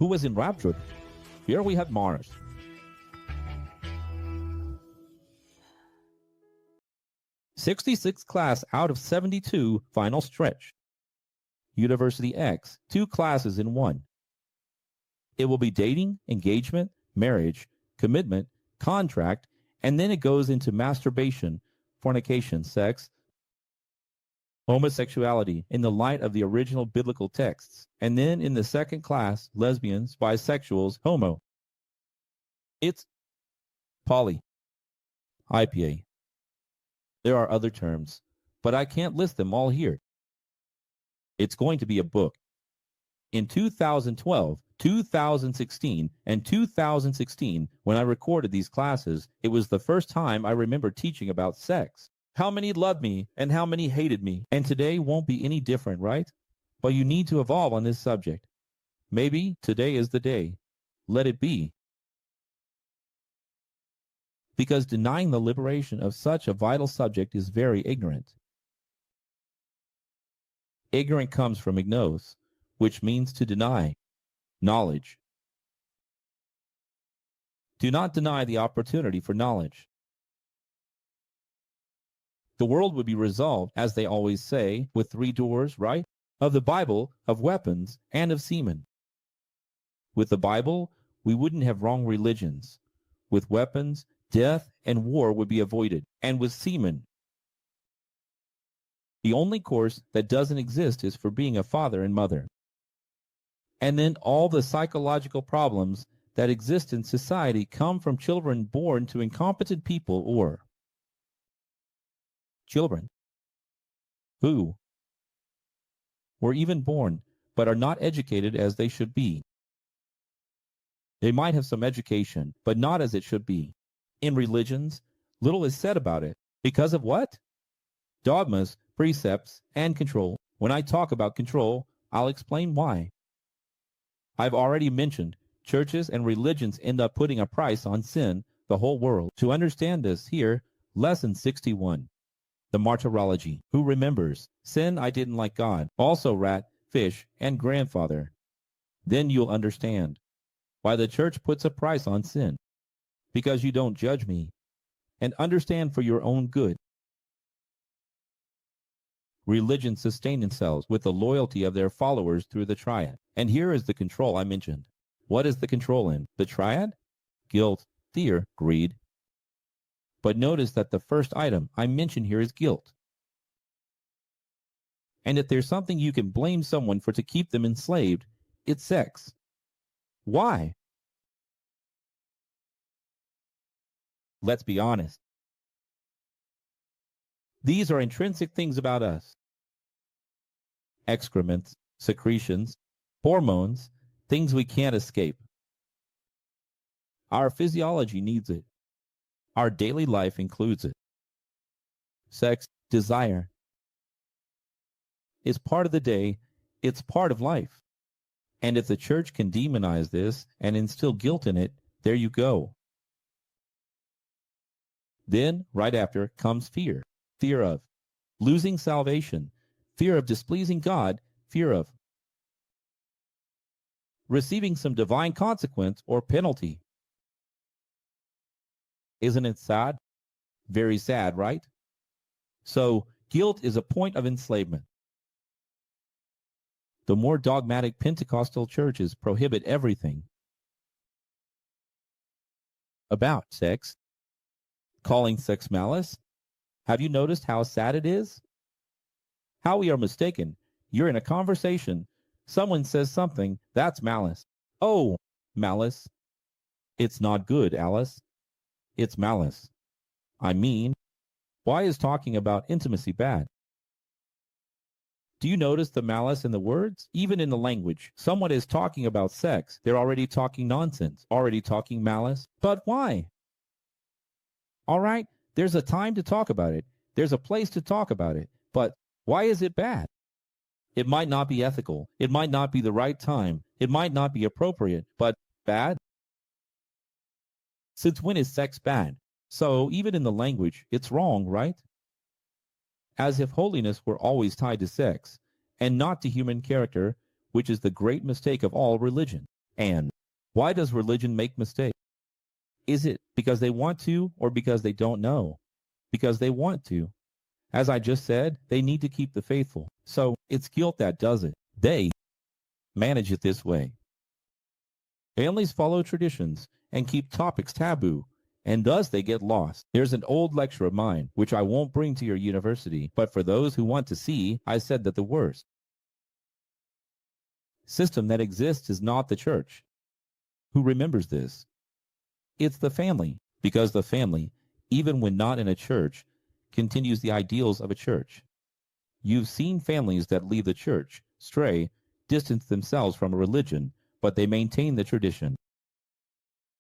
Who was enraptured? Here we have Mars. "66 class out of 72 final stretch. University X, 2 classes in 1. It will be dating, engagement, marriage, commitment, contract, and then it goes into masturbation, fornication, sex, homosexuality in the light of the original biblical texts, and then in the second class, lesbians, bisexuals, homo. It's poly, IPA. There are other terms, but I can't list them all here. It's going to be a book. In 2012, 2016, and 2016, when I recorded these classes, it was the first time I remember teaching about sex. How many loved me and how many hated me, and today won't be any different, right? But you need to evolve on this subject. Maybe today is the day. Let it be. Because denying the liberation of such a vital subject is very ignorant. Ignorant comes from ignos, which means to deny, knowledge. Do not deny the opportunity for knowledge. The world would be resolved, as they always say, with 3 doors, right? Of the Bible, of weapons, and of semen. With the Bible, we wouldn't have wrong religions. With weapons, death and war would be avoided, and with semen. The only course that doesn't exist is for being a father and mother. And then all the psychological problems that exist in society come from children born to incompetent people or children who were even born but are not educated as they should be. They might have some education, but not as it should be. In religions, little is said about it. Because of what? Dogmas, precepts, and control. When I talk about control, I'll explain why. I've already mentioned churches and religions end up putting a price on sin, the whole world. To understand this, here, lesson 61. The martyrology. Who remembers? Sin, I didn't like God. Also rat, fish, and grandfather. Then you'll understand why the church puts a price on sin. Because you don't judge me, and understand for your own good. Religions sustain themselves with the loyalty of their followers through the triad. And here is the control I mentioned. What is the control in? The triad? Guilt, fear, greed. But notice that the first item I mentioned here is guilt. And if there's something you can blame someone for to keep them enslaved, it's sex. Why? Let's be honest. These are intrinsic things about us. Excrements, secretions, hormones, things we can't escape. Our physiology needs it. Our daily life includes it. Sex, desire, is part of the day. It's part of life. And if the church can demonize this and instill guilt in it, there you go. Then, right after, comes fear. Fear of losing salvation, fear of displeasing God, fear of receiving some divine consequence or penalty. Isn't it sad? Very sad, right? So, guilt is a point of enslavement. The more dogmatic Pentecostal churches prohibit everything about sex, calling sex malice. Have you noticed how sad it is? How we are mistaken. You're in a conversation. Someone says something. That's malice. Oh, malice. It's not good, Alice. It's malice. I mean, why is talking about intimacy bad? Do you notice the malice in the words? Even in the language. Someone is talking about sex. They're already talking nonsense, already talking malice. But why? All right, there's a time to talk about it. There's a place to talk about it. But why is it bad? It might not be ethical. It might not be the right time. It might not be appropriate. But bad? Since when is sex bad? So even in the language, it's wrong, right? As if holiness were always tied to sex, and not to human character, which is the great mistake of all religion. And why does religion make mistakes? Is it because they want to or because they don't know? Because they want to. As I just said, they need to keep the faithful. So it's guilt that does it. They manage it this way. Families follow traditions and keep topics taboo, and thus they get lost. There's an old lecture of mine, which I won't bring to your university, but for those who want to see, I said that the worst system that exists is not the church. Who remembers this? It's the family, because the family, even when not in a church, continues the ideals of a church. You've seen families that leave the church, stray, distance themselves from a religion, but they maintain the tradition.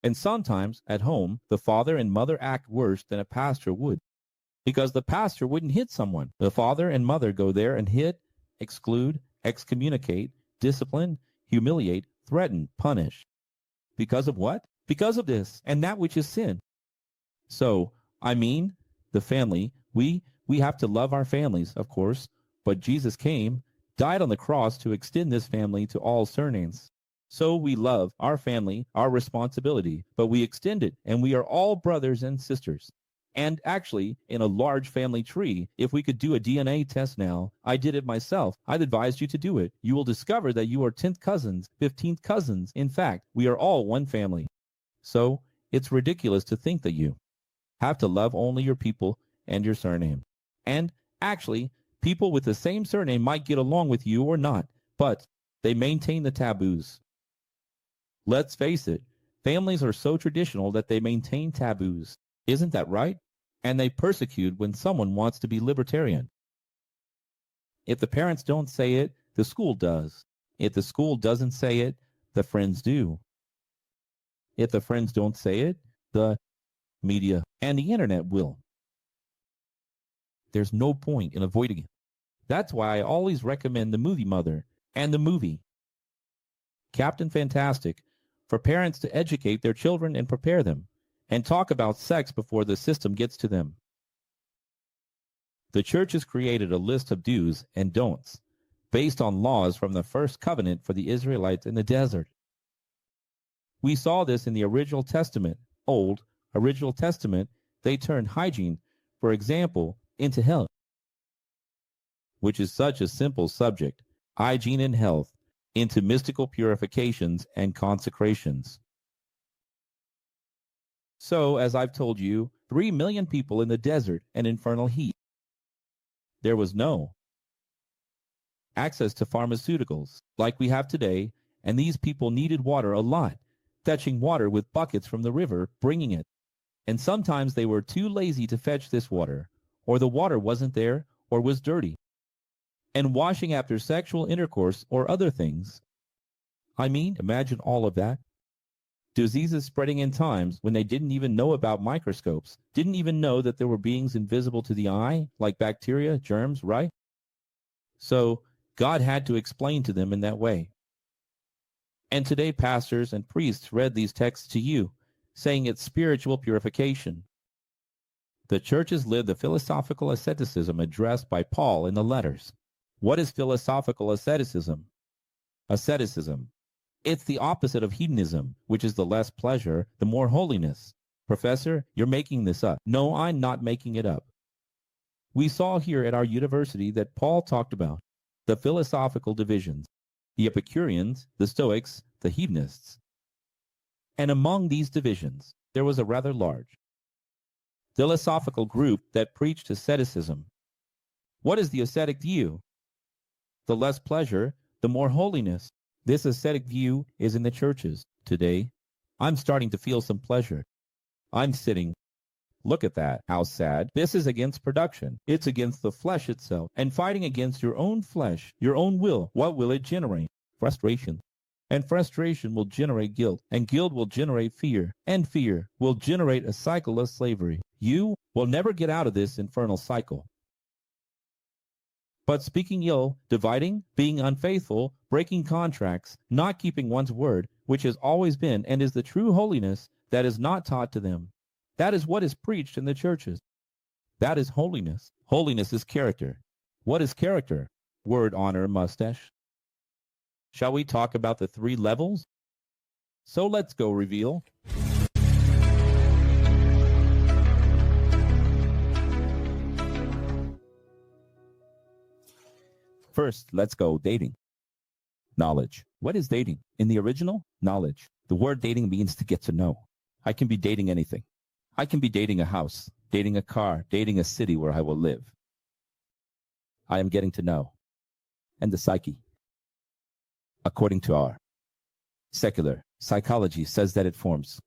And sometimes, at home, the father and mother act worse than a pastor would, because the pastor wouldn't hit someone. The father and mother go there and hit, exclude, excommunicate, discipline, humiliate, threaten, punish. Because of what? Because of this and that which is sin. So, the family, we have to love our families, of course, but Jesus came, died on the cross to extend this family to all surnames. So we love our family, our responsibility, but we extend it, and we are all brothers and sisters. And actually, in a large family tree, if we could do a DNA test now, I did it myself. I'd advise you to do it. You will discover that you are 10th cousins, 15th cousins. In fact, we are all one family. So it's ridiculous to think that you have to love only your people and your surname. And actually, people with the same surname might get along with you or not, but they maintain the taboos. Let's face it, families are so traditional that they maintain taboos. Isn't that right? And they persecute when someone wants to be libertarian. If the parents don't say it, the school does. If the school doesn't say it, the friends do. If the friends don't say it, the media and the internet will. There's no point in avoiding it. That's why I always recommend the movie Mother and the movie Captain Fantastic for parents to educate their children and prepare them, and talk about sex before the system gets to them. The church has created a list of do's and don'ts based on laws from the first covenant for the Israelites in the desert. We saw this in the original Testament, original Testament. They turned hygiene, for example, into health, which is such a simple subject, hygiene and health, into mystical purifications and consecrations. So, as I've told you, 3 million people in the desert and infernal heat. There was no access to pharmaceuticals like we have today, and these people needed water a lot, fetching water with buckets from the river, bringing it. And sometimes they were too lazy to fetch this water, or the water wasn't there, or was dirty. And washing after sexual intercourse or other things. Imagine all of that. Diseases spreading in times when they didn't even know about microscopes, didn't even know that there were beings invisible to the eye, like bacteria, germs, right? So God had to explain to them in that way. And today pastors and priests read these texts to you, saying it's spiritual purification. The churches live the philosophical asceticism addressed by Paul in the letters. What is philosophical asceticism? Asceticism. It's the opposite of hedonism, which is the less pleasure, the more holiness. Professor, you're making this up. No, I'm not making it up. We saw here at our university that Paul talked about the philosophical divisions, the Epicureans, the Stoics, the hedonists. And among these divisions, there was a rather large philosophical group that preached asceticism. What is the ascetic view? The less pleasure, the more holiness. This ascetic view is in the churches today. I'm starting to feel some pleasure. I'm sitting. Look at that. How sad. This is against production. It's against the flesh itself. And fighting against your own flesh, your own will. What will it generate? Frustration. And frustration will generate guilt. And guilt will generate fear. And fear will generate a cycle of slavery. You will never get out of this infernal cycle. But speaking ill, dividing, being unfaithful, breaking contracts, not keeping one's word, which has always been and is the true holiness that is not taught to them. That is what is preached in the churches. That is holiness. Holiness is character. What is character? Word, honor, mustache. Shall we talk about the 3 levels? So let's go reveal. First, let's go dating. Knowledge. What is dating? In the original, knowledge. The word dating means to get to know. I can be dating anything. I can be dating a house, dating a car, dating a city where I will live. I am getting to know. And the psyche. According to our secular psychology says that it forms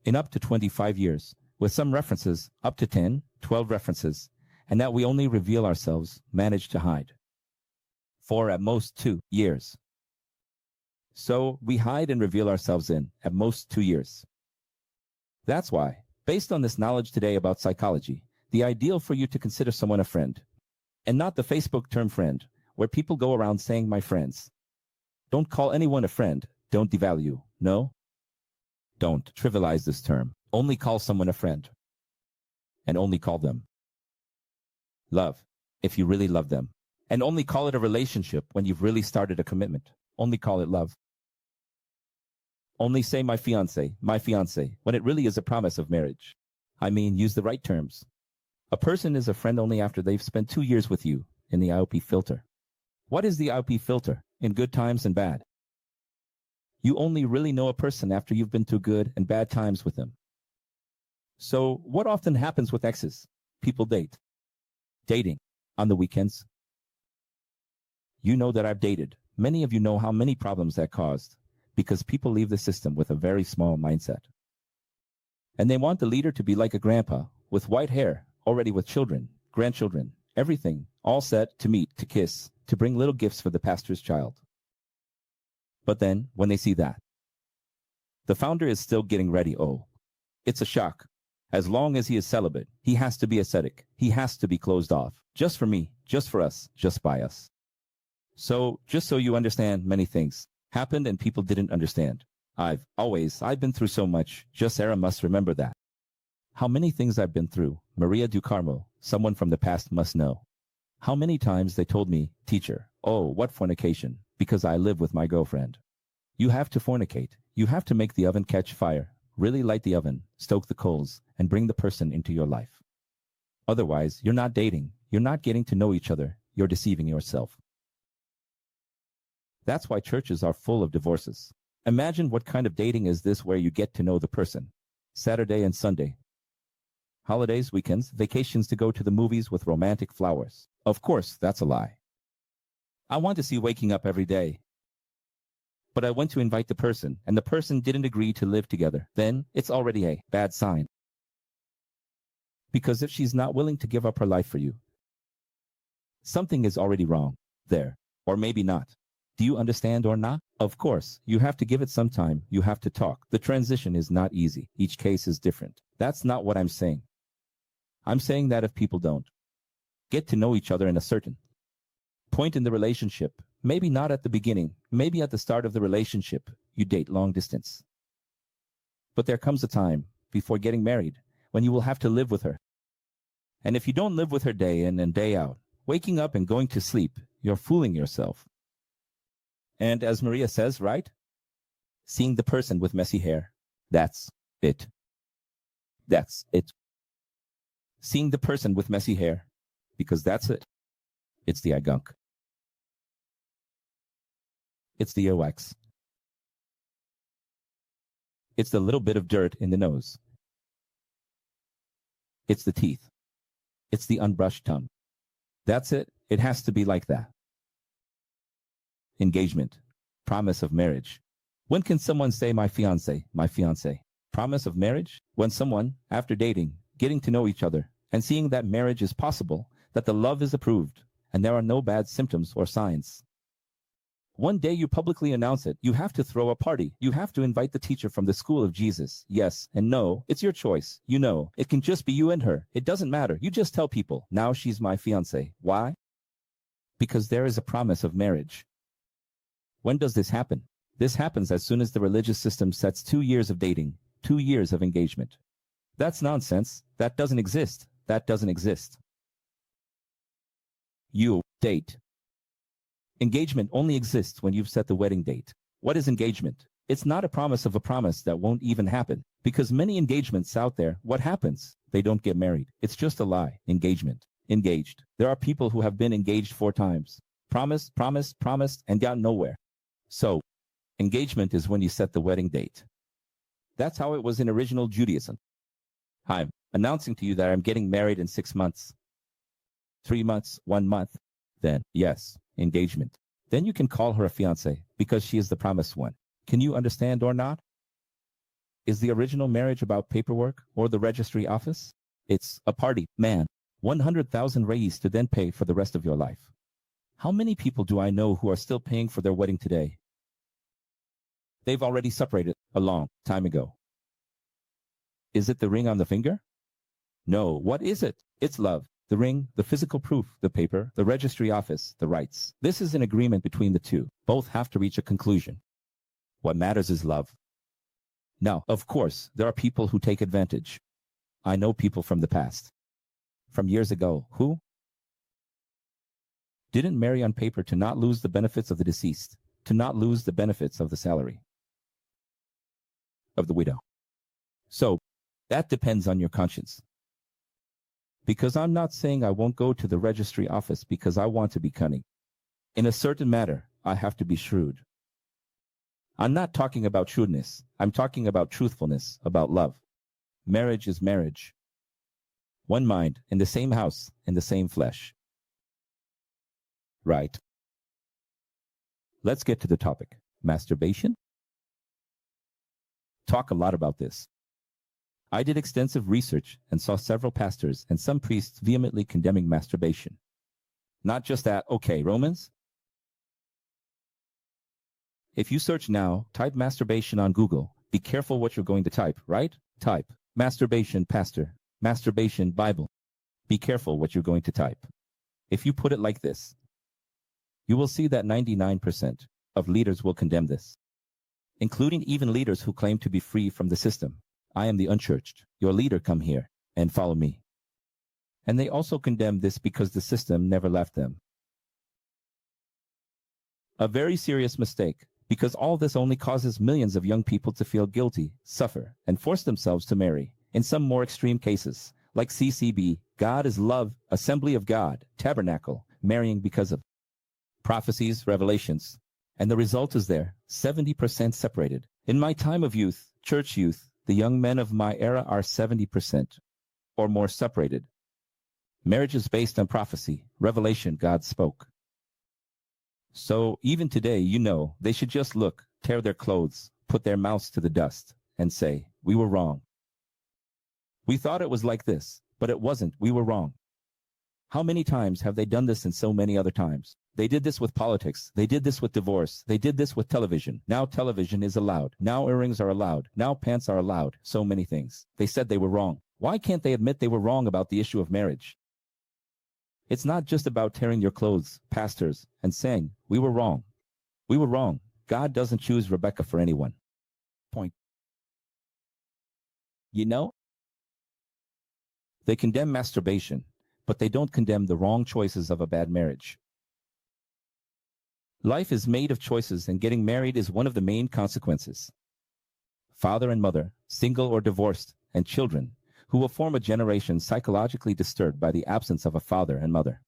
in up to 25 years, with some references up to 10, 12 references, and that we only reveal ourselves, manage to hide for at most 2 years. So we hide and reveal ourselves in at most 2 years. That's why, based on this knowledge today about psychology, the ideal for you to consider someone a friend, and not the Facebook term friend, where people go around saying my friends. Don't call anyone a friend, don't devalue, no? Don't trivialize this term, only call someone a friend. And only call them love, if you really love them. And only call it a relationship when you've really started a commitment. Only call it love. Only say my fiancé, when it really is a promise of marriage. I mean, use the right terms. A person is a friend only after they've spent 2 years with you in the IOP filter. What is the IOP filter, in good times and bad? You only really know a person after you've been through good and bad times with them. So, what often happens with exes? People date. Dating. On the weekends. You know that I've dated. Many of you know how many problems that caused, because people leave the system with a very small mindset. And they want the leader to be like a grandpa, with white hair, already with children, grandchildren, everything, all set, to meet, to kiss, to bring little gifts for the pastor's child. But then, when they see that, the founder is still getting ready, it's a shock. As long as he is celibate, he has to be ascetic, he has to be closed off, just for me, just for us, just by us. So, just so you understand, many things happened and people didn't understand. I've been through so much, just Sarah must remember that. How many things I've been through, Maria du Carmo, someone from the past must know. How many times they told me, teacher, what fornication, because I live with my girlfriend. You have to fornicate, you have to make the oven catch fire, really light the oven, stoke the coals, and bring the person into your life. Otherwise, you're not dating, you're not getting to know each other, you're deceiving yourself. That's why churches are full of divorces. Imagine what kind of dating is this where you get to know the person. Saturday and Sunday. Holidays, weekends, vacations to go to the movies with romantic flowers. Of course, that's a lie. I want to see waking up every day. But I went to invite the person, and the person didn't agree to live together. Then, it's already a bad sign. Because if she's not willing to give up her life for you, something is already wrong there. Or maybe not. Do you understand or not? Of course, you have to give it some time, you have to talk. The transition is not easy. Each case is different. That's not what I'm saying. I'm saying that if people don't get to know each other in a certain point in the relationship, maybe not at the beginning, maybe at the start of the relationship, you date long distance. But there comes a time, before getting married, when you will have to live with her. And if you don't live with her day in and day out, waking up and going to sleep, you're fooling yourself. And as Maria says, right? Seeing the person with messy hair. That's it. That's it. Seeing the person with messy hair. Because that's it. It's the agunk. It's the earwax. It's the little bit of dirt in the nose. It's the teeth. It's the unbrushed tongue. That's it. It has to be like that. Engagement. Promise of marriage. When can someone say my fiancé, my fiancé? Promise of marriage? When someone, after dating, getting to know each other, and seeing that marriage is possible, that the love is approved, and there are no bad symptoms or signs. One day you publicly announce it, you have to throw a party, you have to invite the teacher from the school of Jesus, yes and no, it's your choice, you know, it can just be you and her, it doesn't matter, you just tell people, now she's my fiancé. Why? Because there is a promise of marriage. When does this happen? This happens as soon as the religious system sets 2 years of dating, 2 years of engagement. That's nonsense. That doesn't exist. That doesn't exist. You date. Engagement only exists when you've set the wedding date. What is engagement? It's not a promise of a promise that won't even happen. Because many engagements out there, what happens? They don't get married. It's just a lie. Engagement. Engaged. There are people who have been engaged 4 times. Promised, promised, promised, and got nowhere. So, engagement is when you set the wedding date. That's how it was in original Judaism. I'm announcing to you that I'm getting married in 6 months. 3 months, 1 month. Then, yes, engagement. Then you can call her a fiancé because she is the promised one. Can you understand or not? Is the original marriage about paperwork or the registry office? It's a party, man. 100,000 reis to then pay for the rest of your life. How many people do I know who are still paying for their wedding today? They've already separated a long time ago. Is it the ring on the finger? No, what is it? It's love. The ring, the physical proof, the paper, the registry office, the rights. This is an agreement between the two. Both have to reach a conclusion. What matters is love. Now, of course, there are people who take advantage. I know people from the past. From years ago, who didn't marry on paper to not lose the benefits of the deceased, to not lose the benefits of the salary of the widow. So, that depends on your conscience. Because I'm not saying I won't go to the registry office because I want to be cunning. In a certain matter, I have to be shrewd. I'm not talking about shrewdness. I'm talking about truthfulness, about love. Marriage is marriage. One mind, in the same house, in the same flesh. Right. Let's get to the topic. Masturbation? Talk a lot about this. I did extensive research and saw several pastors and some priests vehemently condemning masturbation. Not just that, okay, Romans? If you search now, type masturbation on Google, be careful what you're going to type, right? Type masturbation pastor, masturbation Bible. Be careful what you're going to type. If you put it like this, you will see that 99% of leaders will condemn this, including even leaders who claim to be free from the system. I am the unchurched. Your leader, come here and follow me. And they also condemn this because the system never left them. A very serious mistake, because all this only causes millions of young people to feel guilty, suffer, and force themselves to marry. In some more extreme cases, like CCB, God is love, Assembly of God, Tabernacle, marrying because of prophecies, revelations. And the result is there, 70% separated. In my time of youth, church youth, the young men of my era are 70% or more separated. Marriage is based on prophecy, revelation God spoke. So even today, you know, they should just look, tear their clothes, put their mouths to the dust, and say, we were wrong. We thought it was like this, but it wasn't. We were wrong. How many times have they done this and so many other times? They did this with politics. They did this with divorce. They did this with television. Now television is allowed. Now earrings are allowed. Now pants are allowed. So many things. They said they were wrong. Why can't they admit they were wrong about the issue of marriage? It's not just about tearing your clothes, pastors, and saying, we were wrong. We were wrong. God doesn't choose Rebecca for anyone. Point. You know? They condemn masturbation, but they don't condemn the wrong choices of a bad marriage. Life is made of choices, and getting married is one of the main consequences. Father and mother, single or divorced, and children, who will form a generation psychologically disturbed by the absence of a father and mother.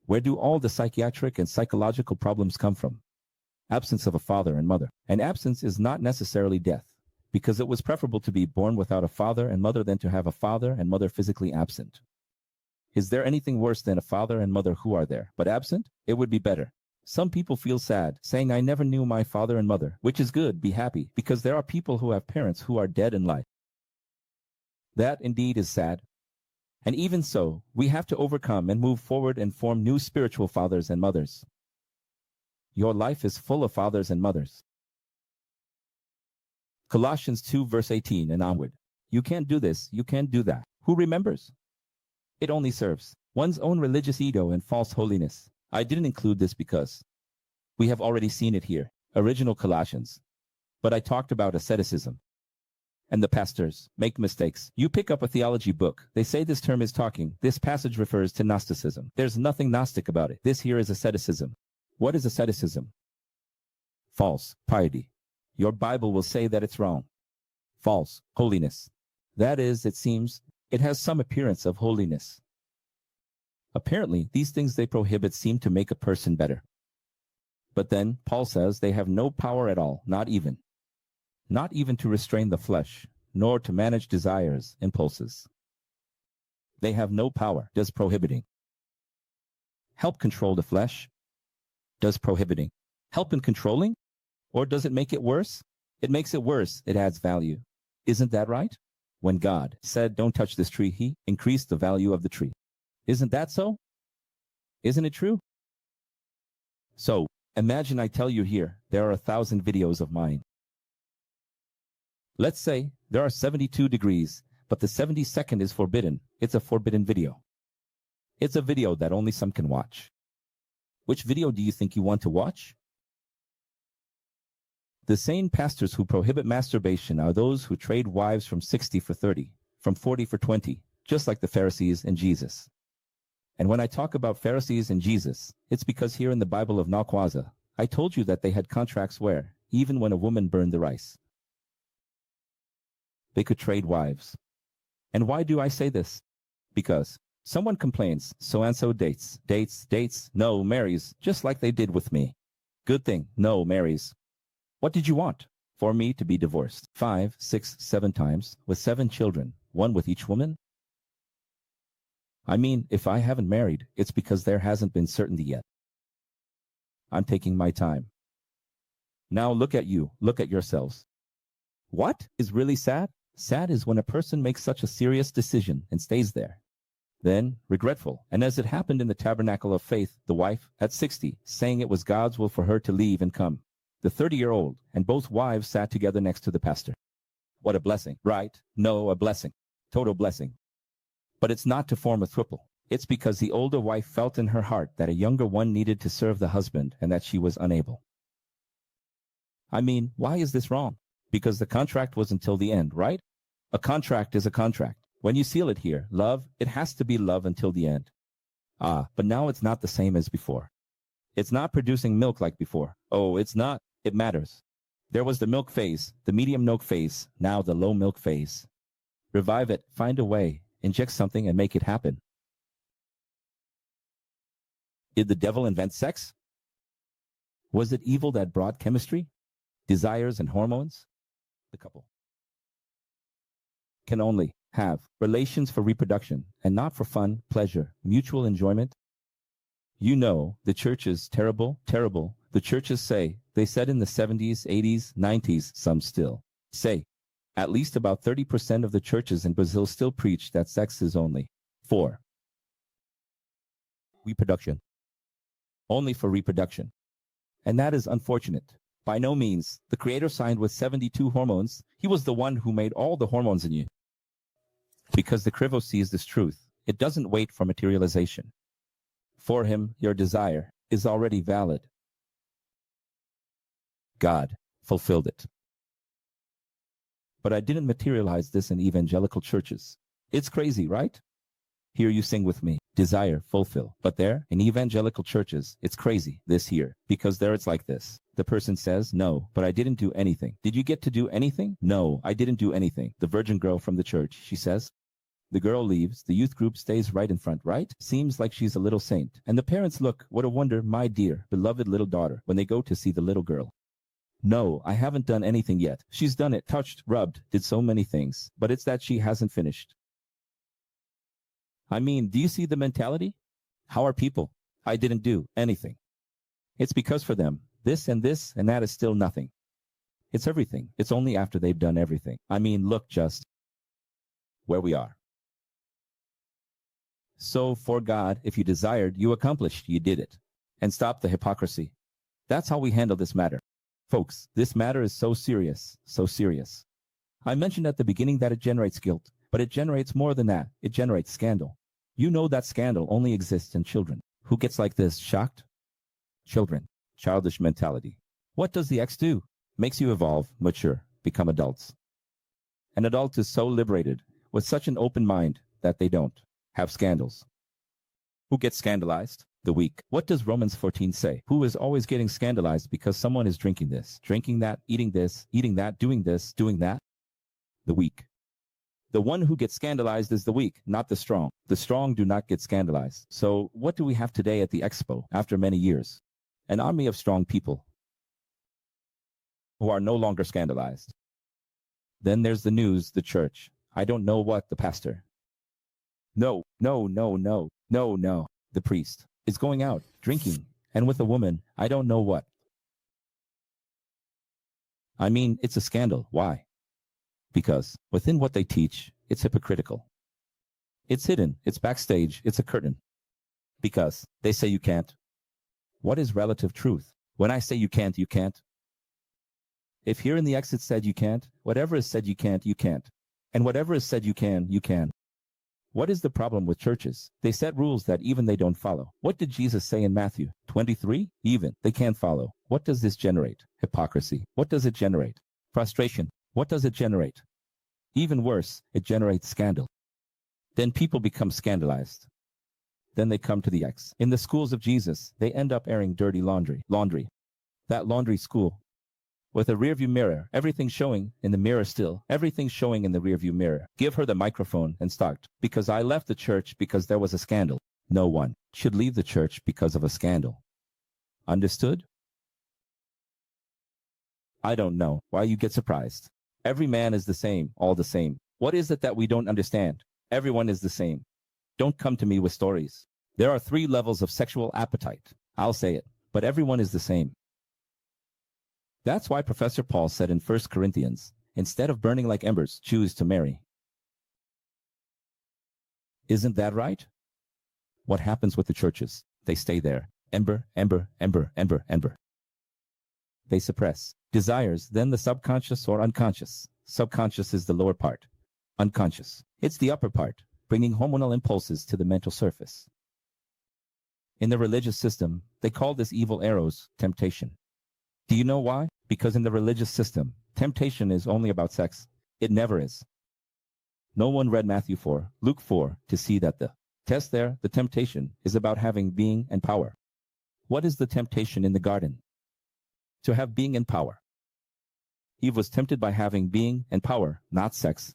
Where do all the psychiatric and psychological problems come from? Absence of a father and mother. And absence is not necessarily death, because it was preferable to be born without a father and mother than to have a father and mother physically absent. Is there anything worse than a father and mother who are there, but absent? It would be better. Some people feel sad, saying, I never knew my father and mother, which is good, be happy, because there are people who have parents who are dead in life. That indeed is sad. And even so, we have to overcome and move forward and form new spiritual fathers and mothers. Your life is full of fathers and mothers. Colossians 2 verse 18 and onward. You can't do this, you can't do that. Who remembers? It only serves one's own religious ego and false holiness. I didn't include this because we have already seen it here, original Colossians. But I talked about asceticism. And the pastors make mistakes. You pick up a theology book. They say this term is talking. This passage refers to Gnosticism. There's nothing Gnostic about it. This here is asceticism. What is asceticism? False. Piety. Your Bible will say that it's wrong. False. Holiness. That is, it seems, it has some appearance of holiness. Apparently, these things they prohibit seem to make a person better. But then, Paul says they have no power at all, not even to restrain the flesh, nor to manage desires, impulses. They have no power. Does prohibiting help control the flesh? Does prohibiting help in controlling? Or does it make it worse? It makes it worse. It adds value. Isn't that right? When God said, don't touch this tree, he increased the value of the tree. Isn't that so? Isn't it true? So, imagine I tell you here, there are 1,000 videos of mine. Let's say there are 72 degrees, but the 72nd is forbidden. It's a forbidden video. It's a video that only some can watch. Which video do you think you want to watch? The same pastors who prohibit masturbation are those who trade wives from 60 for 30, from 40 for 20, just like the Pharisees and Jesus. And when I talk about Pharisees and Jesus, it's because here in the Bible of Nakwaza, I told you that they had contracts where, even when a woman burned the rice, they could trade wives. And why do I say this? Because someone complains, so-and-so dates, no, marries, just like they did with me. Good thing, no, marries. What did you want? For me to be divorced 5, 6, 7 times, with 7 children, 1 with each woman? I mean, if I haven't married, it's because there hasn't been certainty yet. I'm taking my time. Now look at you, look at yourselves. What is really sad? Sad is when a person makes such a serious decision and stays there. Then, regretful, and as it happened in the Tabernacle of Faith, the wife, at 60, saying it was God's will for her to leave and come. The 30-year-old, and both wives sat together next to the pastor. What a blessing, right? No, a blessing. Total blessing. But it's not to form a throuple. It's because the older wife felt in her heart that a younger one needed to serve the husband and that she was unable. I mean, why is this wrong? Because the contract was until the end, right? A contract is a contract. When you seal it here, love, it has to be love until the end. But now it's not the same as before. It's not producing milk like before. Oh, it's not. It matters. There was the milk phase, the medium milk phase, now the low milk phase. Revive it, find a way, inject something and make it happen. Did the devil invent sex? Was it evil that brought chemistry, desires and hormones? The couple can only have relations for reproduction and not for fun, pleasure, mutual enjoyment. You know, the church is terrible, terrible. The churches say, they said in the 70s, 80s, 90s, some still say, at least about 30% of the churches in Brazil still preach that sex is only for reproduction. Only for reproduction. And that is unfortunate. By no means. The Creator signed with 72 hormones. He was the one who made all the hormones in you. Because the Krivo sees this truth, it doesn't wait for materialization. For him, your desire is already valid. God fulfilled it. But I didn't materialize this in evangelical churches. It's crazy, right? Here you sing with me, desire, fulfill. But there, in evangelical churches, it's crazy, this here. Because there it's like this. The person says, no, but I didn't do anything. Did you get to do anything? No, I didn't do anything. The virgin girl from the church, she says. The girl leaves, the youth group stays right in front, right? Seems like she's a little saint. And the parents look, what a wonder, my dear, beloved little daughter, when they go to see the little girl. No, I haven't done anything yet. She's done it, touched, rubbed, did so many things. But it's that she hasn't finished. I mean, do you see the mentality? How are people? I didn't do anything. It's because for them, this and that is still nothing. It's everything. It's only after they've done everything. I mean, look just where we are. So for God, if you desired, you accomplished, you did it. And stop the hypocrisy. That's how we handle this matter. Folks, this matter is so serious, so serious. I mentioned at the beginning that it generates guilt, but it generates more than that. It generates scandal. You know that scandal only exists in children. Who gets like this, shocked? Children. Childish mentality. What does the X do? Makes you evolve, mature, become adults. An adult is so liberated, with such an open mind, that they don't have scandals. Who gets scandalized? The weak. What does Romans 14 say? Who is always getting scandalized because someone is drinking this, drinking that, eating this, eating that, doing this, doing that? The weak. The one who gets scandalized is the weak, not the strong. The strong do not get scandalized. So what do we have today at the expo after many years? An army of strong people who are no longer scandalized. Then there's the news, the church. I don't know what, the pastor. No. The priest is going out, drinking, and with a woman, I don't know what. I mean, it's a scandal. Why? Because within what they teach, it's hypocritical. It's hidden, it's backstage, it's a curtain. Because they say you can't. What is relative truth? When I say you can't, you can't. If here in the exit said you can't, whatever is said you can't, you can't. And whatever is said you can, you can. What is the problem with churches? They set rules that even they don't follow. What did Jesus say in Matthew 23? Even they can't follow. What does this generate? Hypocrisy. What does it generate? Frustration. What does it generate? Even worse, it generates scandal. Then people become scandalized. Then they come to the X. In the schools of Jesus, they end up airing dirty laundry. That laundry school. With a rearview mirror, everything showing in the mirror still, everything showing in the rearview mirror. Give her the microphone and start. Because I left the church because there was a scandal. No one should leave the church because of a scandal. Understood? I don't know why you get surprised. Every man is the same, all the same. What is it that we don't understand? Everyone is the same. Don't come to me with stories. There are 3 levels of sexual appetite. I'll say it, but everyone is the same. That's why Professor Paul said in 1 Corinthians, instead of burning like embers, choose to marry. Isn't that right? What happens with the churches? They stay there. Ember, ember, ember, ember, ember. They suppress desires, then the subconscious or unconscious. Subconscious is the lower part. Unconscious. It's the upper part, bringing hormonal impulses to the mental surface. In the religious system, they call this evil arrows, temptation. Do you know why? Because in the religious system, temptation is only about sex. It never is. No one read Matthew 4, Luke 4 to see that the test there, the temptation, is about having being and power. What is the temptation in the garden? To have being and power. Eve was tempted by having being and power, not sex.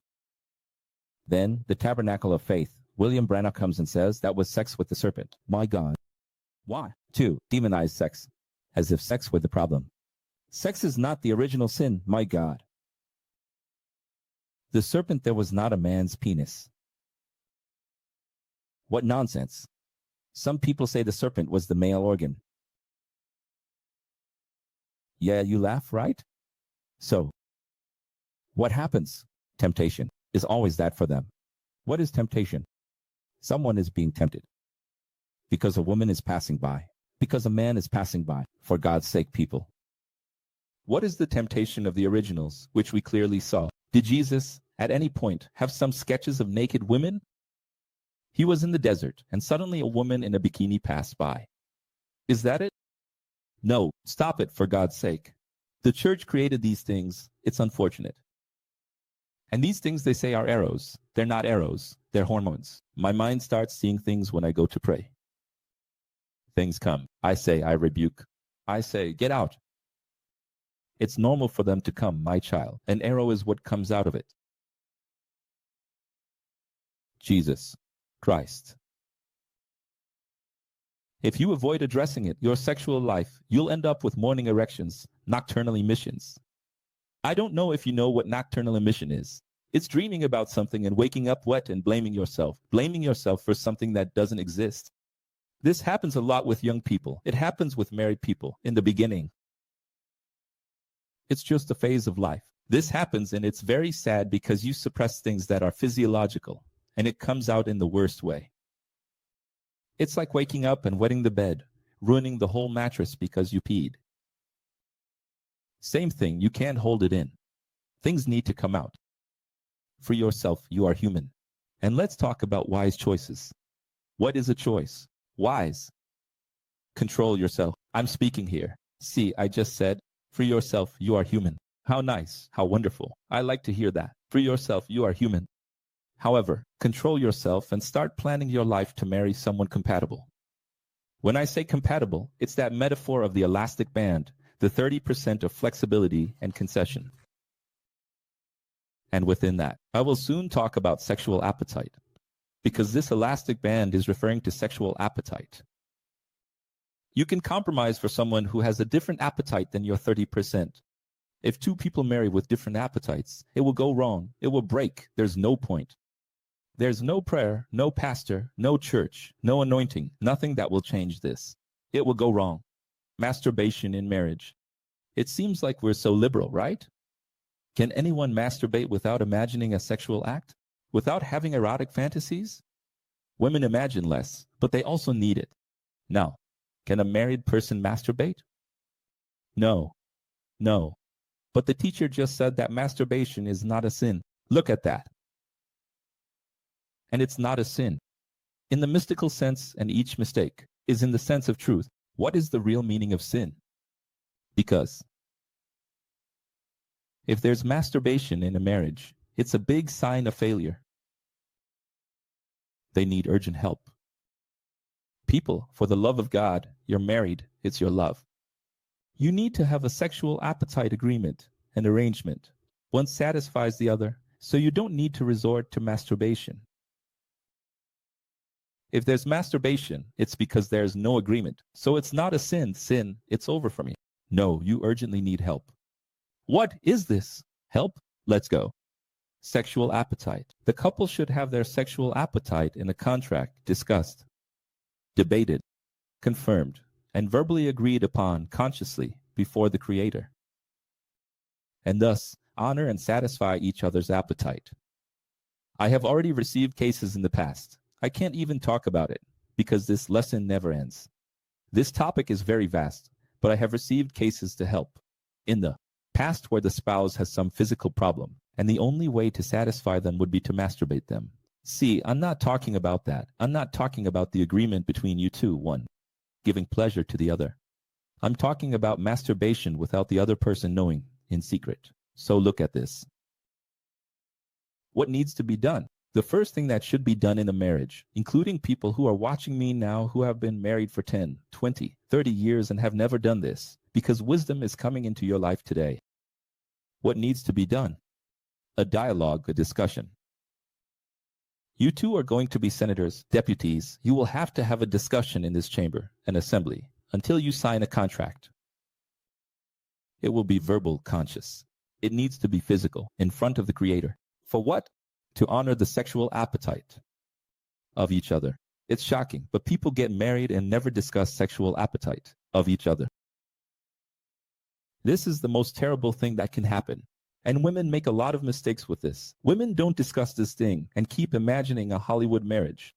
Then, the tabernacle of faith, William Branagh comes and says that was sex with the serpent. My God. Why? 2. Demonize sex. As if sex were the problem. Sex is not the original sin, my God. The serpent there was not a man's penis. What nonsense. Some people say the serpent was the male organ. Yeah, you laugh, right? So, what happens? Temptation is always that for them. What is temptation? Someone is being tempted. Because a woman is passing by. Because a man is passing by. For God's sake, people. What is the temptation of the originals, which we clearly saw? Did Jesus, at any point, have some sketches of naked women? He was in the desert, and suddenly a woman in a bikini passed by. Is that it? No, stop it for God's sake. The church created these things. It's unfortunate. And these things they say are arrows. They're not arrows. They're hormones. My mind starts seeing things when I go to pray. Things come. I say, I rebuke. I say, get out. It's normal for them to come, my child. An arrow is what comes out of it. Jesus Christ. If you avoid addressing it, your sexual life, you'll end up with morning erections, nocturnal emissions. I don't know if you know what nocturnal emission is. It's dreaming about something and waking up wet and blaming yourself for something that doesn't exist. This happens a lot with young people. It happens with married people in the beginning. It's just a phase of life. This happens and it's very sad because you suppress things that are physiological, and it comes out in the worst way. It's like waking up and wetting the bed, ruining the whole mattress because you peed. Same thing, you can't hold it in. Things need to come out. For yourself, you are human. And let's talk about wise choices. What is a choice? Wise. Control yourself. I'm speaking here. See, I just said, for yourself, you are human. How nice, how wonderful. I like to hear that. For yourself, you are human. However, control yourself and start planning your life to marry someone compatible. When I say compatible, it's that metaphor of the elastic band, the 30% of flexibility and concession. And within that, I will soon talk about sexual appetite, because this elastic band is referring to sexual appetite. You can compromise for someone who has a different appetite than your 30%. If two people marry with different appetites, it will go wrong. It will break. There's no point. There's no prayer, no pastor, no church, no anointing, nothing that will change this. It will go wrong. Masturbation in marriage. It seems like we're so liberal, right? Can anyone masturbate without imagining a sexual act? Without having erotic fantasies? Women imagine less, but they also need it. Now, can a married person masturbate? No. No. But the teacher just said that masturbation is not a sin. Look at that. And it's not a sin. In the mystical sense, and each mistake is in the sense of truth. What is the real meaning of sin? Because if there's masturbation in a marriage, it's a big sign of failure. They need urgent help. People, for the love of God, you're married, it's your love. You need to have a sexual appetite agreement, an arrangement. One satisfies the other, so you don't need to resort to masturbation. If there's masturbation, it's because there's no agreement. So it's not a sin, it's over for me. No, you urgently need help. What is this? Help? Let's go. Sexual appetite. The couple should have their sexual appetite in a contract discussed, debated, confirmed, and verbally agreed upon consciously before the Creator. And thus, honor and satisfy each other's appetite. I have already received cases in the past. I can't even talk about it, because this lesson never ends. This topic is very vast, but I have received cases to help. In the past where the spouse has some physical problem, and the only way to satisfy them would be to masturbate them. See, I'm not talking about that. I'm not talking about the agreement between you two, one giving pleasure to the other. I'm talking about masturbation without the other person knowing, in secret. So look at this. What needs to be done? The first thing that should be done in a marriage, including people who are watching me now who have been married for 10, 20, 30 years and have never done this, because wisdom is coming into your life today. What needs to be done? A dialogue, a discussion. You two are going to be senators, deputies. You will have to have a discussion in this chamber, an assembly, until you sign a contract. It will be verbal, conscious. It needs to be physical, in front of the Creator. For what? To honor the sexual appetite of each other. It's shocking, but people get married and never discuss sexual appetite of each other. This is the most terrible thing that can happen. And women make a lot of mistakes with this. Women don't discuss this thing and keep imagining a Hollywood marriage.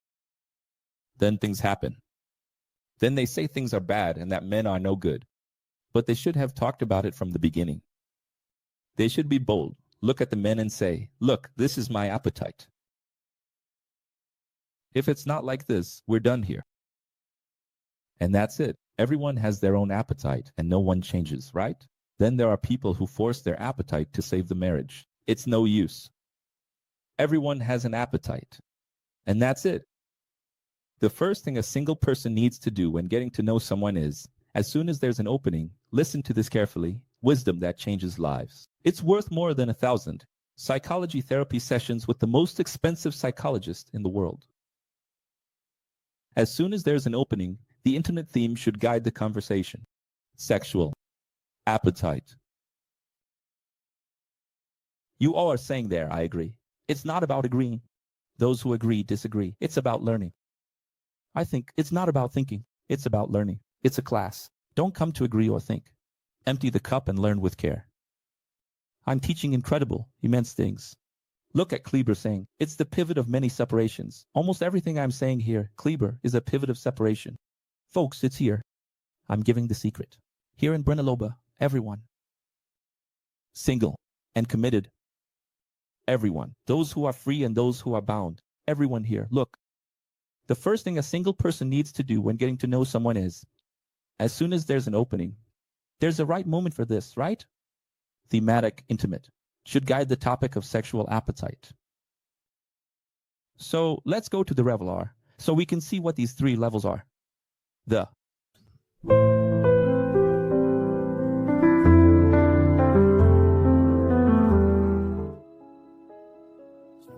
Then things happen. Then they say things are bad and that men are no good. But they should have talked about it from the beginning. They should be bold. Look at the men and say, look, this is my appetite. If it's not like this, we're done here. And that's it. Everyone has their own appetite and no one changes, right? Then there are people who force their appetite to save the marriage. It's no use. Everyone has an appetite. And that's it. The first thing a single person needs to do when getting to know someone is, as soon as there's an opening, listen to this carefully, wisdom that changes lives. It's worth more than 1,000 psychology therapy sessions with the most expensive psychologist in the world. As soon as there's an opening, the intimate theme should guide the conversation. Sexual appetite. You all are saying there, I agree. It's not about agreeing. Those who agree disagree. It's about learning. I think it's not about thinking. It's about learning. It's a class. Don't come to agree or think. Empty the cup and learn with care. I'm teaching incredible, immense things. Look at Kleber saying, it's the pivot of many separations. Almost everything I'm saying here, Kleber, is a pivot of separation. Folks, it's here. I'm giving the secret. Here in Brennaloba, everyone. Single and committed. Everyone. Those who are free and those who are bound. Everyone here. Look. The first thing a single person needs to do when getting to know someone is, as soon as there's an opening, there's a right moment for this, right? Thematic, intimate, should guide the topic of sexual appetite. So let's go to the Revelar so we can see what these 3 levels are. The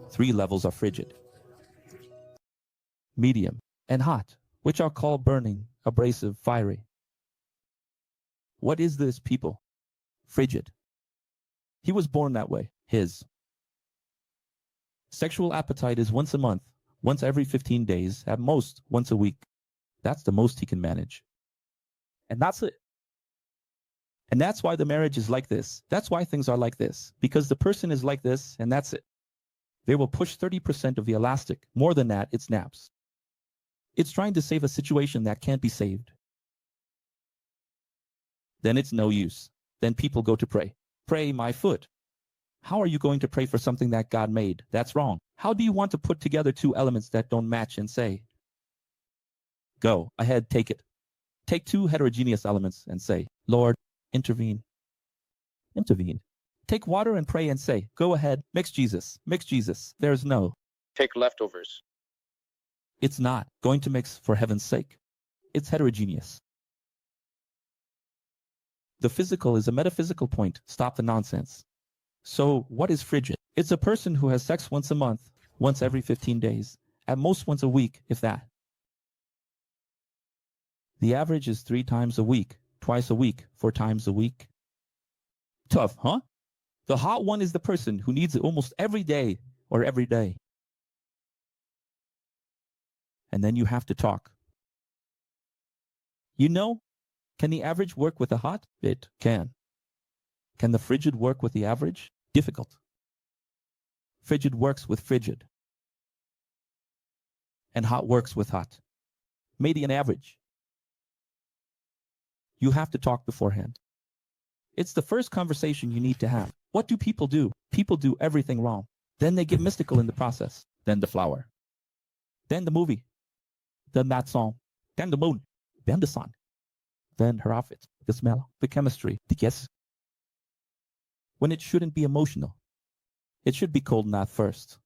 3 levels are frigid, medium, and hot, which are called burning, abrasive, fiery. What is this, people? Frigid. He was born that way. His sexual appetite is once a month, once every 15 days, at most once a week. That's the most he can manage. And that's it. And that's why the marriage is like this. That's why things are like this. Because the person is like this, and that's it. They will push 30% of the elastic. More than that, it snaps. It's trying to save a situation that can't be saved. Then it's no use. Then people go to pray. Pray my foot. How are you going to pray for something that God made? That's wrong. How do you want to put together 2 elements that don't match and say, go ahead, take it. Take 2 heterogeneous elements and say, Lord, intervene. Intervene. Take water and pray and say, go ahead, mix Jesus, mix Jesus. There's no. Take leftovers. It's not going to mix for heaven's sake. It's heterogeneous. The physical is a metaphysical point. Stop the nonsense. So what is frigid? It's a person who has sex once a month, once every 15 days, at most once a week, if that. The average is 3 times a week, twice a week, 4 times a week. Tough, huh? The hot one is the person who needs it almost every day or every day. And then you have to talk. You know, can the average work with the hot? It can. Can the frigid work with the average? Difficult. Frigid works with frigid. And hot works with hot. Maybe an average. You have to talk beforehand. It's the first conversation you need to have. What do? People do everything wrong. Then they get mystical in the process. Then the flower. Then the movie. Then that song. Then the moon. Then the sun. Then her outfit. The smell. The chemistry. The kiss. When it shouldn't be emotional. It should be cold math first.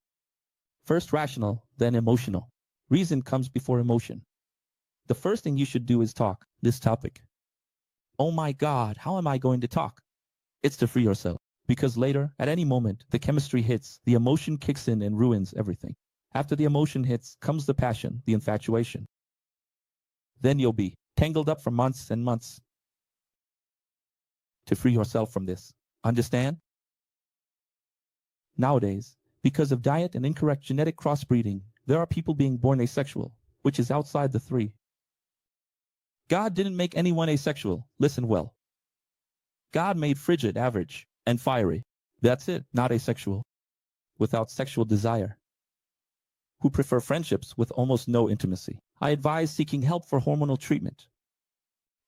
First rational, then emotional. Reason comes before emotion. The first thing you should do is talk. This topic. Oh my God, how am I going to talk? It's to free yourself. Because later, at any moment, the chemistry hits, the emotion kicks in and ruins everything. After the emotion hits, comes the passion, the infatuation. Then you'll be tangled up for months and months. To free yourself from this. Understand? Nowadays, because of diet and incorrect genetic crossbreeding, there are people being born asexual, which is outside the 3. God didn't make anyone asexual. Listen well. God made frigid, average, and fiery. That's it, not asexual. Without sexual desire. Who prefer friendships with almost no intimacy. I advise seeking help for hormonal treatment.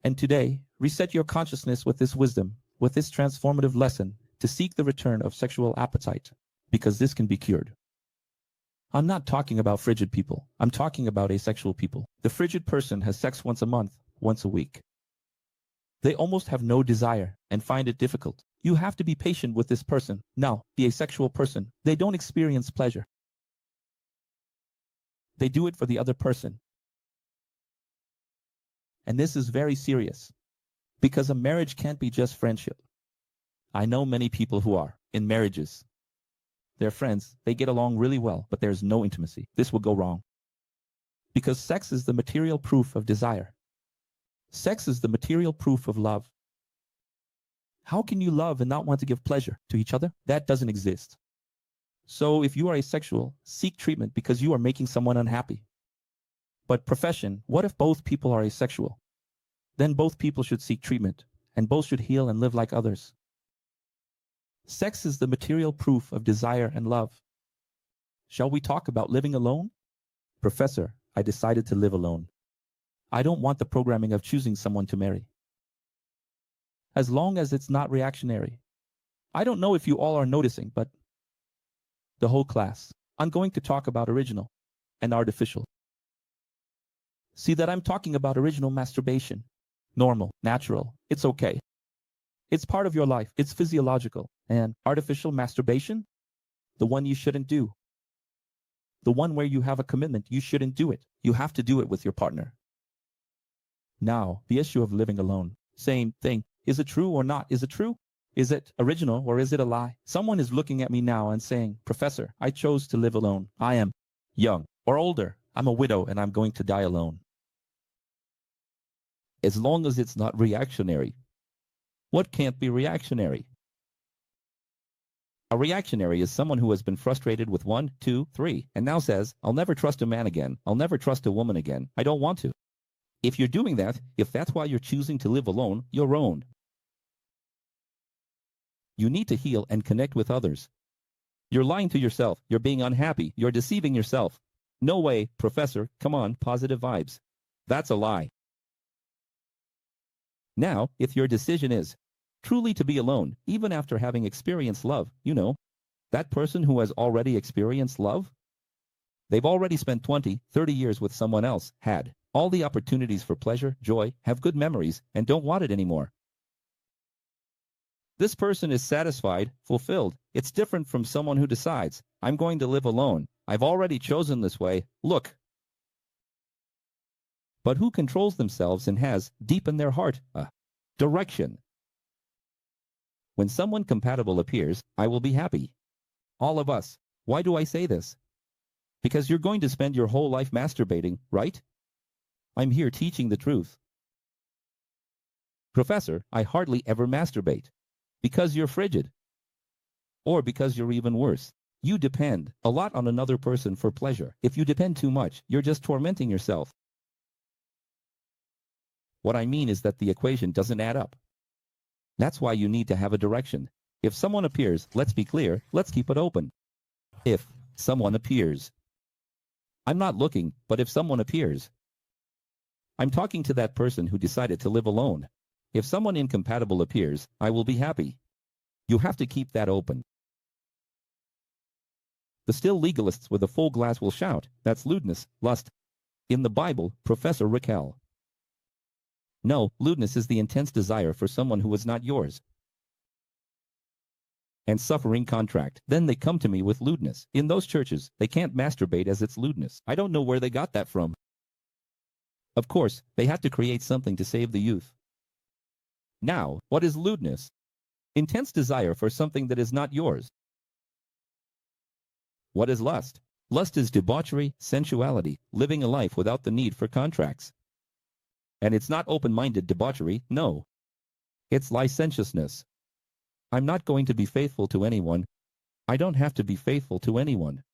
And today, reset your consciousness with this wisdom, with this transformative lesson, to seek the return of sexual appetite, because this can be cured. I'm not talking about frigid people. I'm talking about asexual people. The frigid person has sex once a month, once a week. They almost have no desire and find it difficult. You have to be patient with this person. Now, the asexual person, they don't experience pleasure. They do it for the other person. And this is very serious, because a marriage can't be just friendship. I know many people who are in marriages. They're friends, they get along really well, but there's no intimacy. This will go wrong. Because sex is the material proof of desire. Sex is the material proof of love. How can you love and not want to give pleasure to each other? That doesn't exist. So if you are asexual, seek treatment because you are making someone unhappy. But profession, what if both people are asexual? Then both people should seek treatment, and both should heal and live like others. Sex is the material proof of desire and love. Shall we talk about living alone? Professor, I decided to live alone. I don't want the programming of choosing someone to marry. As long as it's not reactionary. I don't know if you all are noticing, but the whole class, I'm going to talk about original and artificial. See that I'm talking about original masturbation. Normal, natural, it's okay. It's part of your life, it's physiological. And artificial masturbation? The one you shouldn't do. The one where you have a commitment, you shouldn't do it. You have to do it with your partner. Now, the issue of living alone. Same thing. Is it true or not? Is it true? Is it original or is it a lie? Someone is looking at me now and saying, Professor, I chose to live alone. I am young or older. I'm a widow and I'm going to die alone. As long as it's not reactionary. What can't be reactionary? A reactionary is someone who has been frustrated with 1, 2, 3, and now says, I'll never trust a man again. I'll never trust a woman again. I don't want to. If you're doing that, if that's why you're choosing to live alone, you're owned. You need to heal and connect with others. You're lying to yourself. You're being unhappy. You're deceiving yourself. No way, Professor. Come on, positive vibes. That's a lie. Now, if your decision is truly to be alone, even after having experienced love, you know, that person who has already experienced love, they've already spent 20, 30 years with someone else, had all the opportunities for pleasure, joy, have good memories, and don't want it anymore. This person is satisfied, fulfilled. It's different from someone who decides, I'm going to live alone. I've already chosen this way. Look. But who controls themselves and has, deep in their heart, a direction? When someone compatible appears, I will be happy. All of us. Why do I say this? Because you're going to spend your whole life masturbating, right? I'm here teaching the truth. Professor, I hardly ever masturbate. Because you're frigid. Or because you're even worse. You depend a lot on another person for pleasure. If you depend too much, you're just tormenting yourself. What I mean is that the equation doesn't add up. That's why you need to have a direction. If someone appears, let's be clear, let's keep it open. If someone appears. I'm not looking, but if someone appears. I'm talking to that person who decided to live alone. If someone incompatible appears, I will be happy. You have to keep that open. The still legalists with a full glass will shout, that's lewdness, lust. In the Bible, Professor Raquel. No, lewdness is the intense desire for someone who is not yours. And suffering contract. Then they come to me with lewdness. In those churches, they can't masturbate as it's lewdness. I don't know where they got that from. Of course, they had to create something to save the youth. Now, what is lewdness? Intense desire for something that is not yours. What is lust? Lust is debauchery, sensuality, living a life without the need for contracts. And it's not open-minded debauchery, no. It's licentiousness. I'm not going to be faithful to anyone. I don't have to be faithful to anyone.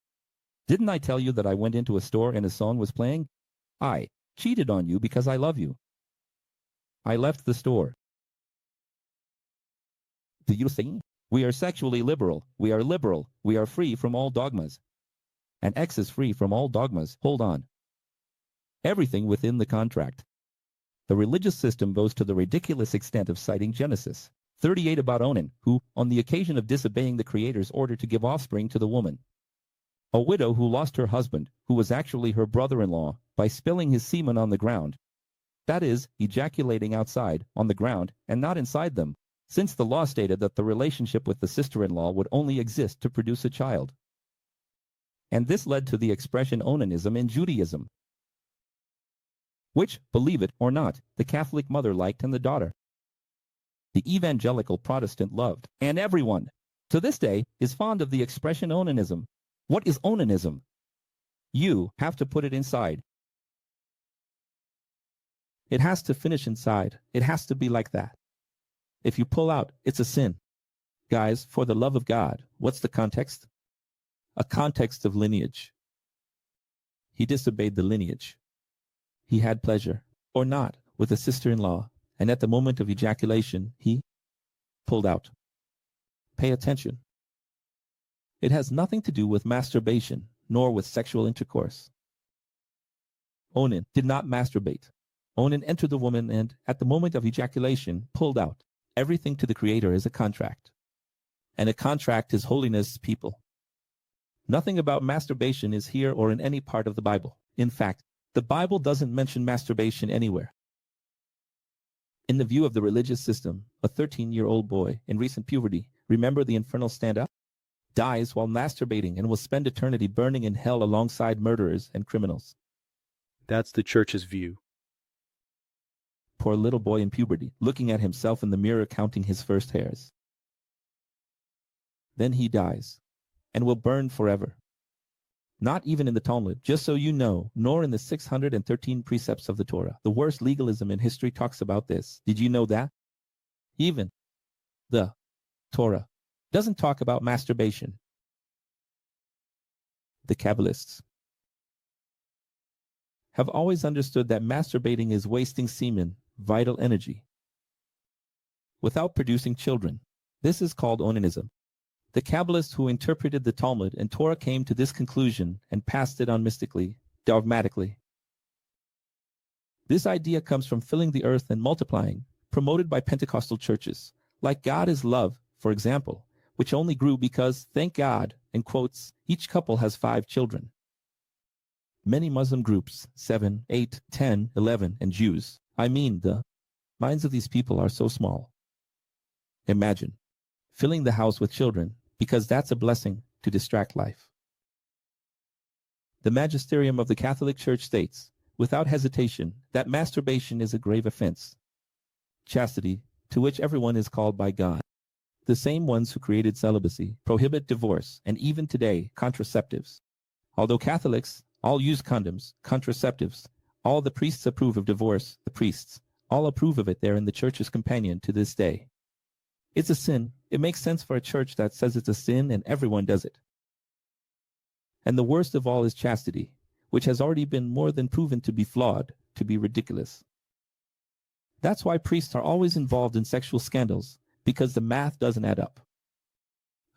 Didn't I tell you that I went into a store and a song was playing? I cheated on you because I love you. I left the store. Do you see? We are sexually liberal. We are liberal. We are free from all dogmas. And X is free from all dogmas. Hold on. Everything within the contract. The religious system goes to the ridiculous extent of citing Genesis 38 about Onan, who, on the occasion of disobeying the Creator's order to give offspring to the woman, a widow who lost her husband, who was actually her brother-in-law, by spilling his semen on the ground. That is, ejaculating outside, on the ground, and not inside them, since the law stated that the relationship with the sister-in-law would only exist to produce a child. And this led to the expression onanism in Judaism, which, believe it or not, the Catholic mother liked and the daughter. The evangelical Protestant loved, and everyone, to this day, is fond of the expression onanism. What is onanism? You have to put it inside. It has to finish inside. It has to be like that. If you pull out, it's a sin. Guys, for the love of God, what's the context? A context of lineage. He disobeyed the lineage. He had pleasure, or not, with a sister-in-law, and at the moment of ejaculation, he pulled out. Pay attention. It has nothing to do with masturbation, nor with sexual intercourse. Onan did not masturbate. Onan entered the woman and, at the moment of ejaculation, pulled out. Everything to the Creator is a contract. And a contract is holiness, people. Nothing about masturbation is here or in any part of the Bible. In fact, the Bible doesn't mention masturbation anywhere. In the view of the religious system, a 13-year-old boy in recent puberty, remember the infernal stand-up? Dies while masturbating and will spend eternity burning in hell alongside murderers and criminals. That's the church's view. Poor little boy in puberty, looking at himself in the mirror counting his first hairs. Then he dies, and will burn forever. Not even in the Talmud, just so you know, nor in the 613 precepts of the Torah. The worst legalism in history talks about this. Did you know that? Even the Torah doesn't talk about masturbation. The Kabbalists have always understood that masturbating is wasting semen, vital energy, without producing children. This is called onanism. The Kabbalists who interpreted the Talmud and Torah came to this conclusion and passed it on mystically, dogmatically. This idea comes from filling the earth and multiplying, promoted by Pentecostal churches, like God is love, for example, which only grew because, thank God, in quotes, each couple has 5 children. Many Muslim groups, 7, 8, 10, 11, and Jews, the minds of these people are so small. Imagine filling the house with children, because that's a blessing to distract life. The magisterium of the Catholic Church states, without hesitation, that masturbation is a grave offense. Chastity, to which everyone is called by God. The same ones who created celibacy, prohibit divorce, and even today, contraceptives. Although Catholics all use condoms, contraceptives, all the priests approve of divorce, the priests all approve of it. They're in the church's companion to this day. It's a sin. It makes sense for a church that says it's a sin and everyone does it. And the worst of all is chastity, which has already been more than proven to be flawed, to be ridiculous. That's why priests are always involved in sexual scandals, because the math doesn't add up.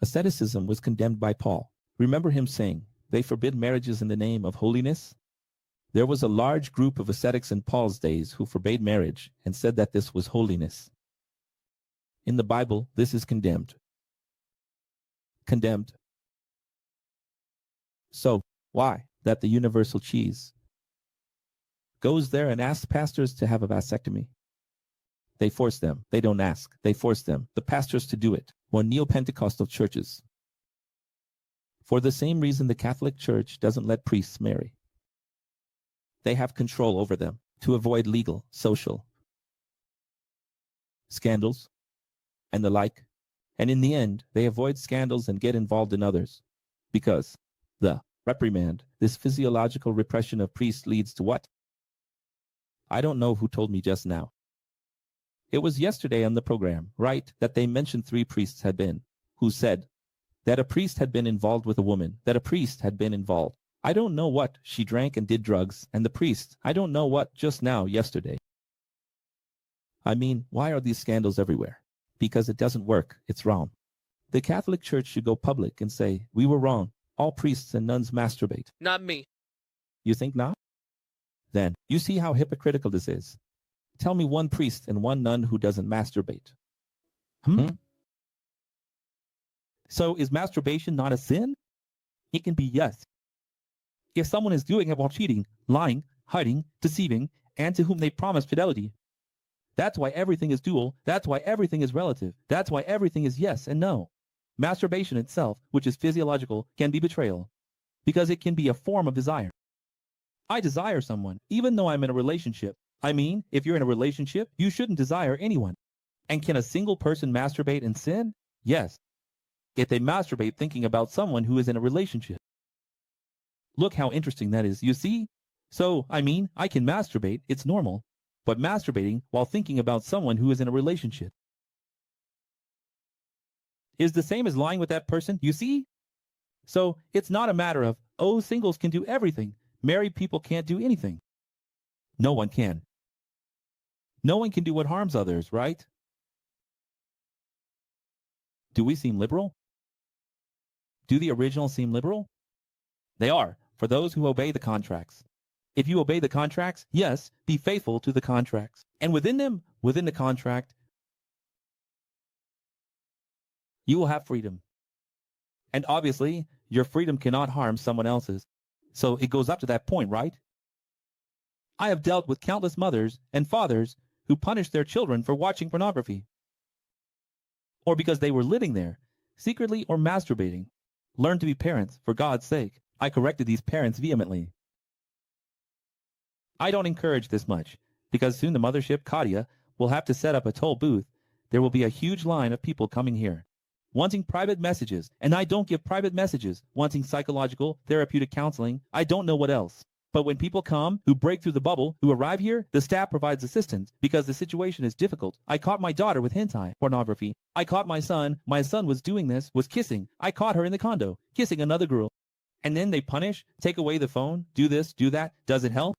Asceticism was condemned by Paul. Remember him saying, they forbid marriages in the name of holiness? There was a large group of ascetics in Paul's days who forbade marriage and said that this was holiness. In the Bible, this is condemned. Condemned. So, why that the universal cheese goes there and asks pastors to have a vasectomy? They force them. They don't ask. They force them, the pastors, to do it. Or neo-Pentecostal churches. For the same reason the Catholic Church doesn't let priests marry. They have control over them to avoid legal, social scandals and the like. And in the end, they avoid scandals and get involved in others. Because the reprimand, this physiological repression of priests, leads to what? I don't know who told me just now. It was yesterday on the program, right, that they mentioned 3 priests had been, who said that a priest had been involved with a woman, that a priest had been involved. I don't know what, she drank and did drugs, and the priest, I don't know what, just now, yesterday. Why are these scandals everywhere? Because it doesn't work, it's wrong. The Catholic Church should go public and say, we were wrong, all priests and nuns masturbate. Not me. You think not? Then, you see how hypocritical this is. Tell me one priest and one nun who doesn't masturbate. So is masturbation not a sin? It can be, yes. If someone is doing it while cheating, lying, hiding, deceiving, and to whom they promise fidelity. That's why everything is dual. That's why everything is relative. That's why everything is yes and no. Masturbation itself, which is physiological, can be betrayal, because it can be a form of desire. I desire someone, even though I'm in a relationship. If you're in a relationship, you shouldn't desire anyone. And can a single person masturbate and sin? Yes. If they masturbate thinking about someone who is in a relationship. Look how interesting that is, you see? So, I can masturbate, it's normal. But masturbating while thinking about someone who is in a relationship is the same as lying with that person, you see? So, it's not a matter of, oh, singles can do everything. Married people can't do anything. No one can. No one can do what harms others, right? Do we seem liberal? Do the originals seem liberal? They are, for those who obey the contracts. If you obey the contracts, yes, be faithful to the contracts. And within them, within the contract, you will have freedom. And obviously, your freedom cannot harm someone else's. So it goes up to that point, right? I have dealt with countless mothers and fathers who punished their children for watching pornography. Or because they were living there, secretly or masturbating. Learn to be parents, for God's sake. I corrected these parents vehemently. I don't encourage this much. because soon the mothership, Kadia, will have to set up a toll booth. There will be a huge line of people coming here, wanting private messages, and I don't give private messages, wanting psychological, therapeutic counseling, I don't know what else. But when people come, who break through the bubble, who arrive here, the staff provides assistance because the situation is difficult. I caught my daughter with hentai pornography. I caught my son was doing this, was kissing. I caught her in the condo, kissing another girl. And then they punish, take away the phone, do this, do that. Does it help?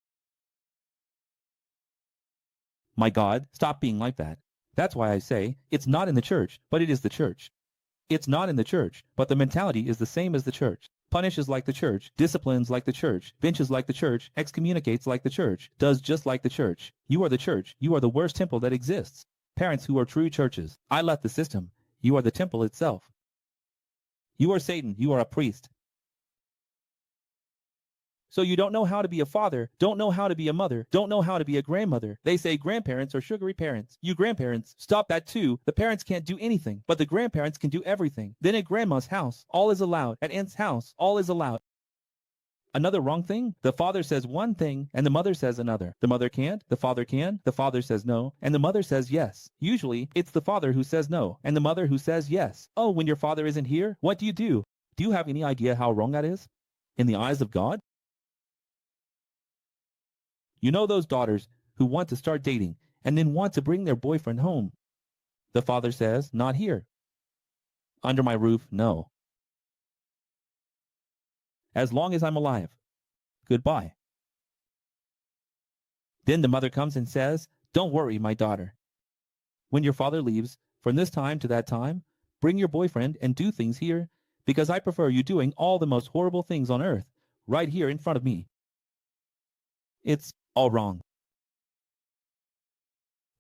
My God, stop being like that. That's why I say, it's not in the church, but it is the church. It's not in the church, but the mentality is the same as the church. Punishes like the church, disciplines like the church, benches like the church, excommunicates like the church, does just like the church. You are the church. You are the worst temple that exists. Parents who are true churches. I left the system. You are the temple itself. You are Satan. You are a priest. So you don't know how to be a father, don't know how to be a mother, don't know how to be a grandmother. They say grandparents are sugary parents. You grandparents, stop that too. The parents can't do anything, but the grandparents can do everything. Then at grandma's house, all is allowed. At aunt's house, all is allowed. Another wrong thing, the father says one thing and the mother says another. The mother can't, the father can, the father says no, and the mother says yes. Usually, it's the father who says no, and the mother who says yes. Oh, when your father isn't here, what do? Do you have any idea how wrong that is? In the eyes of God? You know those daughters who want to start dating and then want to bring their boyfriend home. The father says, not here. Under my roof, no. As long as I'm alive. Goodbye. Then the mother comes and says, don't worry, my daughter. When your father leaves, from this time to that time, bring your boyfriend and do things here, because I prefer you doing all the most horrible things on earth, right here in front of me. It's all wrong.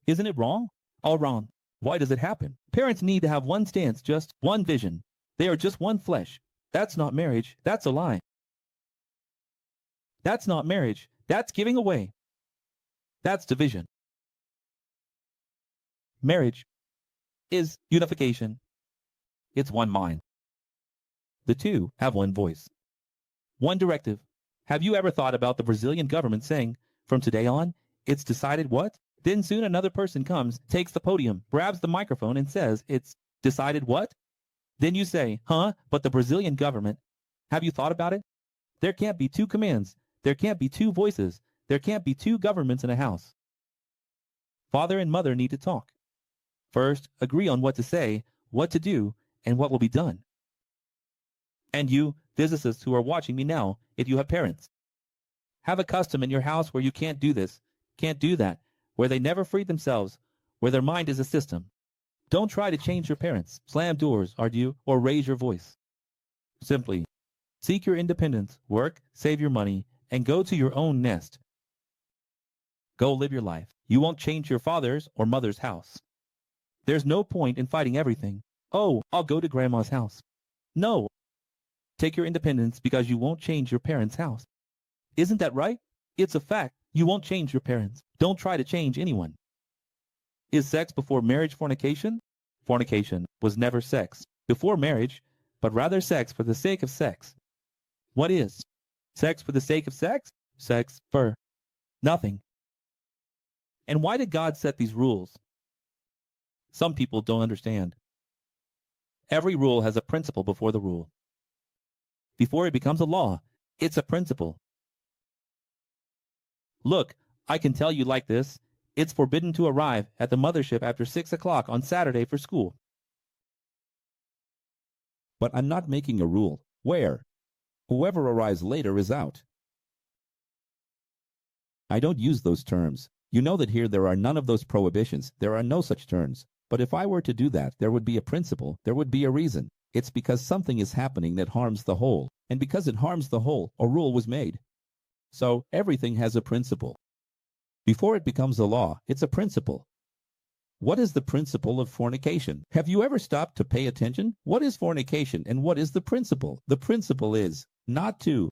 Isn't it wrong? All wrong. Why does it happen? Parents need to have one stance, just one vision. They are just one flesh. That's not marriage. That's a lie. That's not marriage. That's giving away. That's division. Marriage is unification. It's one mind. The two have one voice. One directive. Have you ever thought about the Brazilian government saying, from today on, it's decided what? Then soon another person comes, takes the podium, grabs the microphone and says, it's decided what? Then you say, huh, but the Brazilian government. Have you thought about it? There can't be two commands. There can't be two voices. There can't be two governments in a house. Father and mother need to talk. First, agree on what to say, what to do, and what will be done. And you, physicists who are watching me now, if you have parents, have a custom in your house where you can't do this, can't do that, where they never free themselves, where their mind is a system. Don't try to change your parents, slam doors, argue, or raise your voice. Simply, seek your independence, work, save your money, and go to your own nest. Go live your life. You won't change your father's or mother's house. There's no point in fighting everything. Oh, I'll go to grandma's house. No. Take your independence because you won't change your parents' house. Isn't that right? It's a fact. You won't change your parents. Don't try to change anyone. Is sex before marriage fornication? Fornication was never sex before marriage, but rather sex for the sake of sex. What is? Sex for the sake of sex? Sex for nothing. And why did God set these rules? Some people don't understand. Every rule has a principle before the rule. Before it becomes a law, it's a principle. Look, I can tell you like this. It's forbidden to arrive at the mothership after 6 o'clock on Saturday for school. But I'm not making a rule. Where? Whoever arrives later is out. I don't use those terms. You know that here there are none of those prohibitions. There are no such terms. But if I were to do that, there would be a principle. There would be a reason. It's because something is happening that harms the whole. And because it harms the whole, a rule was made. So everything has a principle. Before it becomes a law, it's a principle. What is the principle of fornication? Have you ever stopped to pay attention? What is fornication and what is the principle? The principle is not to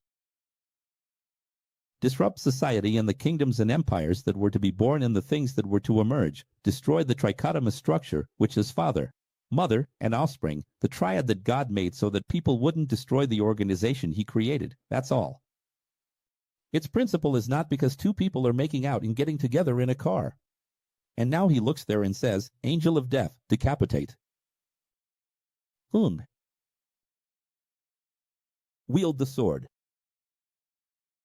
disrupt society and the kingdoms and empires that were to be born and the things that were to emerge, destroy the trichotomous structure, which is father, mother, and offspring, the triad that God made so that people wouldn't destroy the organization he created. That's all. Its principle is not because two people are making out and getting together in a car. And now he looks there and says, angel of death, decapitate. Wield the sword.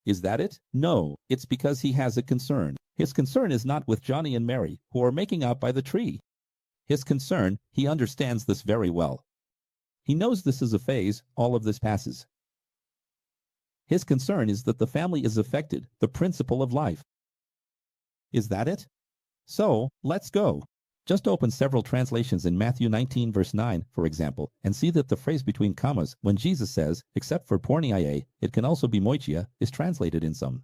Is that it? No, it's because he has a concern. His concern is not with Johnny and Mary, who are making out by the tree. His concern, he understands this very well. He knows this is a phase, all of this passes. His concern is that the family is affected, the principle of life. Is that it? So, let's go. Just open several translations in Matthew 19 verse 9, for example, and see that the phrase between commas, when Jesus says, except for porniae, it can also be moichia, is translated in some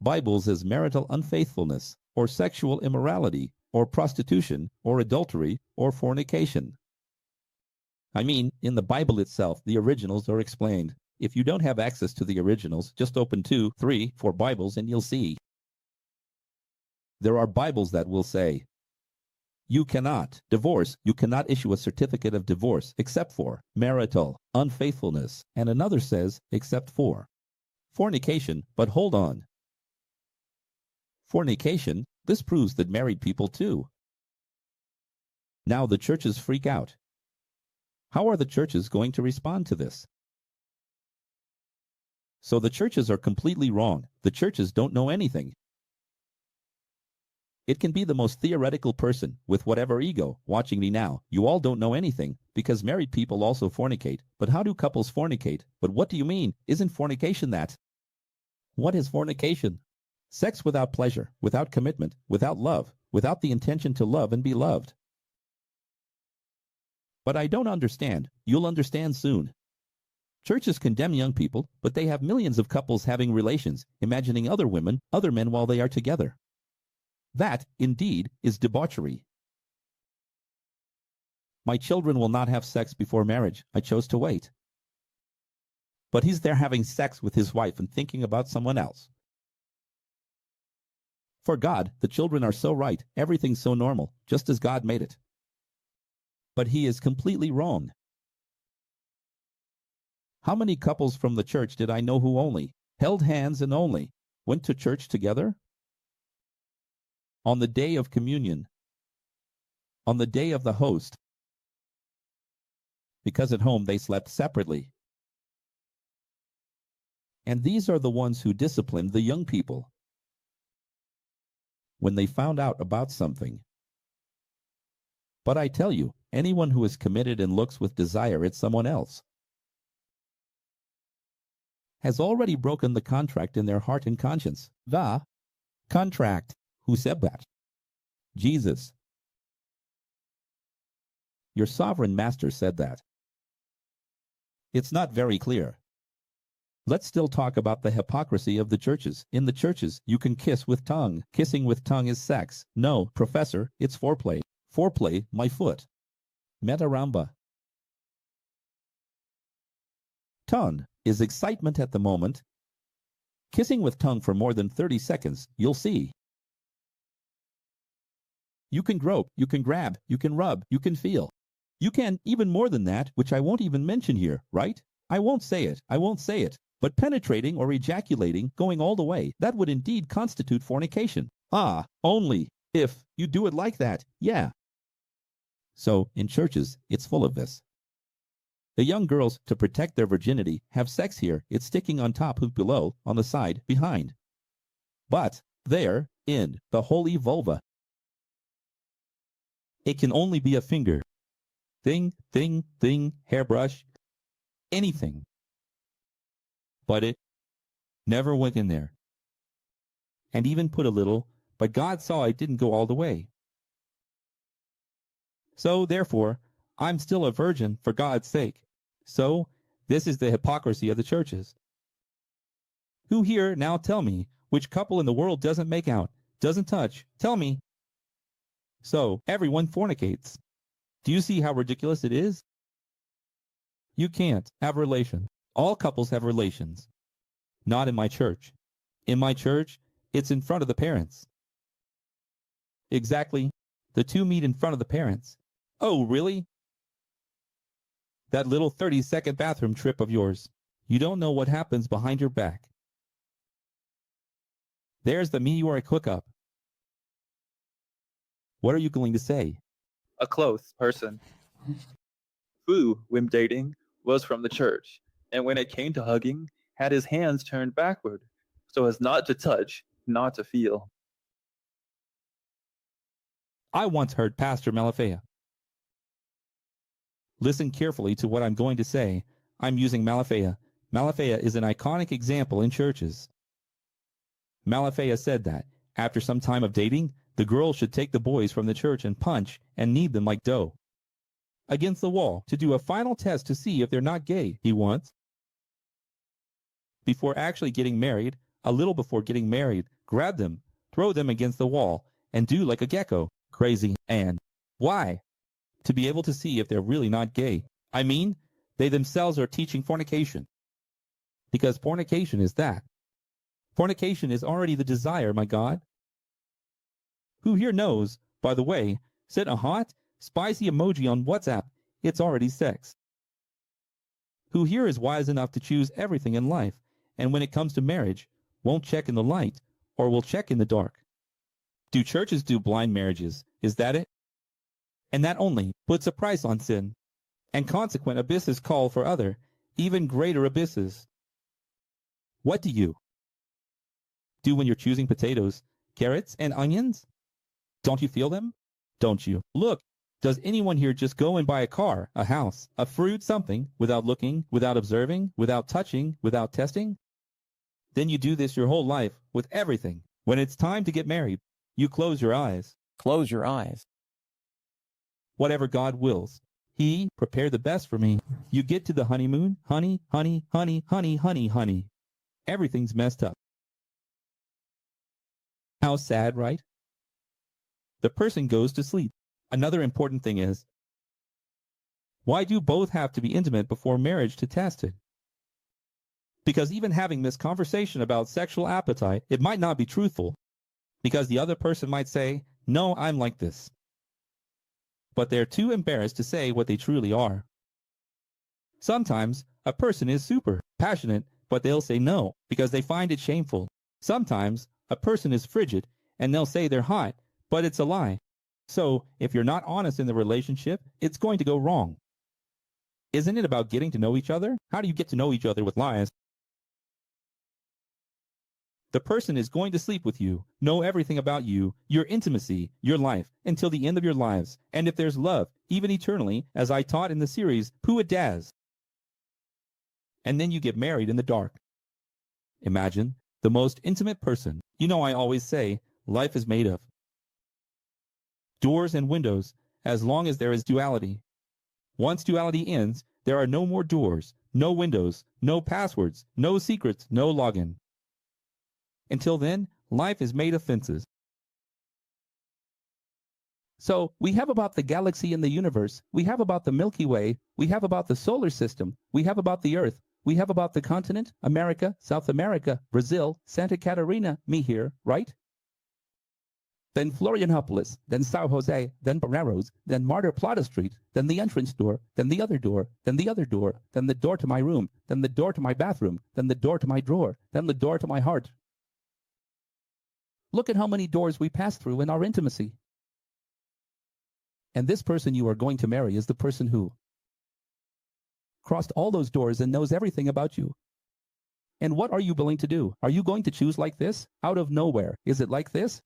Bibles as marital unfaithfulness, or sexual immorality, or prostitution, or adultery, or fornication. I mean, in the Bible itself, the originals are explained. If you don't have access to the originals, just open 2, 3, 4 Bibles and you'll see. There are Bibles that will say, you cannot divorce, you cannot issue a certificate of divorce except for marital unfaithfulness, and another says except for fornication, but hold on. Fornication, this proves that married people too. Now the churches freak out. How are the churches going to respond to this? So the churches are completely wrong. The churches don't know anything. It can be the most theoretical person, with whatever ego, watching me now. You all don't know anything, because married people also fornicate. But how do couples fornicate? But what do you mean? Isn't fornication that? What is fornication? Sex without pleasure, without commitment, without love, without the intention to love and be loved. But I don't understand. You'll understand soon. Churches condemn young people, but they have millions of couples having relations, imagining other women, other men while they are together. That, indeed, is debauchery. My children will not have sex before marriage. I chose to wait. But he's there having sex with his wife and thinking about someone else. For God, the children are so right, everything's so normal, just as God made it. But he is completely wrong. How many couples from the church did I know who only held hands and only went to church together? On the day of communion, on the day of the host, because at home they slept separately. And these are the ones who disciplined the young people when they found out about something. But I tell you, anyone who is committed and looks with desire at someone else has already broken the contract in their heart and conscience. The contract. Who said that? Jesus. Your sovereign master said that. It's not very clear. Let's still talk about the hypocrisy of the churches. In the churches, you can kiss with tongue. Kissing with tongue is sex. No, professor, it's foreplay. Foreplay, my foot. Metaramba. Tongue is excitement at the moment. Kissing with tongue for more than 30 seconds, you'll see. You can grope, you can grab, you can rub, you can feel. You can even more than that, which I won't even mention here, right? I won't say it. But penetrating or ejaculating, going all the way, that would indeed constitute fornication. Ah, only if you do it like that, yeah. So, in churches, it's full of this. The young girls, to protect their virginity, have sex here. It's sticking on top, below, on the side, behind. But, there, in the holy vulva, it can only be a finger. Thing, hairbrush, anything. But it never went in there. And even put a little, but God saw it didn't go all the way. So, therefore, I'm still a virgin for God's sake. So, this is the hypocrisy of the churches. Who here now tell me which couple in the world doesn't make out, doesn't touch? Tell me. So, everyone fornicates. Do you see how ridiculous it is? You can't have relations. All couples have relations. Not in my church. In my church, it's in front of the parents. Exactly. The two meet in front of the parents. Oh, really? That little 30-second bathroom trip of yours. You don't know what happens behind your back. There's the meteoric hookup. What are you going to say? A close person who, when dating, was from the church, and when it came to hugging, had his hands turned backward, so as not to touch, not to feel. I once heard Pastor Malafea. Listen carefully to what I'm going to say. I'm using Malafea. Malafea is an iconic example in churches. Malafea said that, after some time of dating, the girl should take the boys from the church and punch and knead them like dough against the wall to do a final test to see if they're not gay, he wants. Before actually getting married, a little before getting married, grab them, throw them against the wall, and do like a gecko. Crazy. And why? To be able to see if they're really not gay. I mean, they themselves are teaching fornication. Because fornication is that. Fornication is already the desire, my God. Who here knows, by the way, sent a hot, spicy emoji on WhatsApp, it's already sex. Who here is wise enough to choose everything in life, and when it comes to marriage, won't check in the light, or will check in the dark? Do churches do blind marriages? Is that it? And that only puts a price on sin, and consequent abysses call for other, even greater abysses. What do you do when you're choosing potatoes, carrots, and onions? Don't you feel them? Don't you? Look, does anyone here just go and buy a car, a house, a fruit, something, without looking, without observing, without touching, without testing? Then you do this your whole life, with everything. When it's time to get married, you close your eyes. Close your eyes. Whatever God wills. He prepared the best for me. You get to the honeymoon, honey, honey, honey, honey, honey, honey. Everything's messed up. How sad, right? The person goes to sleep. Another important thing is, why do both have to be intimate before marriage to test it? Because even having this conversation about sexual appetite, it might not be truthful. Because the other person might say, no, I'm like this. But they're too embarrassed to say what they truly are. Sometimes a person is super passionate, but they'll say no because they find it shameful. Sometimes a person is frigid and they'll say they're hot, but it's a lie. So if you're not honest in the relationship, it's going to go wrong. Isn't it about getting to know each other? How do you get to know each other with lies? The person is going to sleep with you, know everything about you, your intimacy, your life, until the end of your lives. And if there's love, even eternally, as I taught in the series, Puadaz. And then you get married in the dark. Imagine the most intimate person. You know I always say, life is made of doors and windows, as long as there is duality. Once duality ends, there are no more doors, no windows, no passwords, no secrets, no login. Until then, life is made of fences. So, we have about the galaxy and the universe, we have about the Milky Way, we have about the solar system, we have about the Earth, we have about the continent, America, South America, Brazil, Santa Catarina, me here, right? Then Florianopolis, then Sao Jose, then Barreros, then Martyr Plata Street, then the entrance door, then the other door, then the other door, then the door to my room, then the door to my bathroom, then the door to my drawer, then the door to my heart. Look at how many doors we pass through in our intimacy. And this person you are going to marry is the person who crossed all those doors and knows everything about you. And what are you willing to do? Are you going to choose like this? Out of nowhere. Is it like this?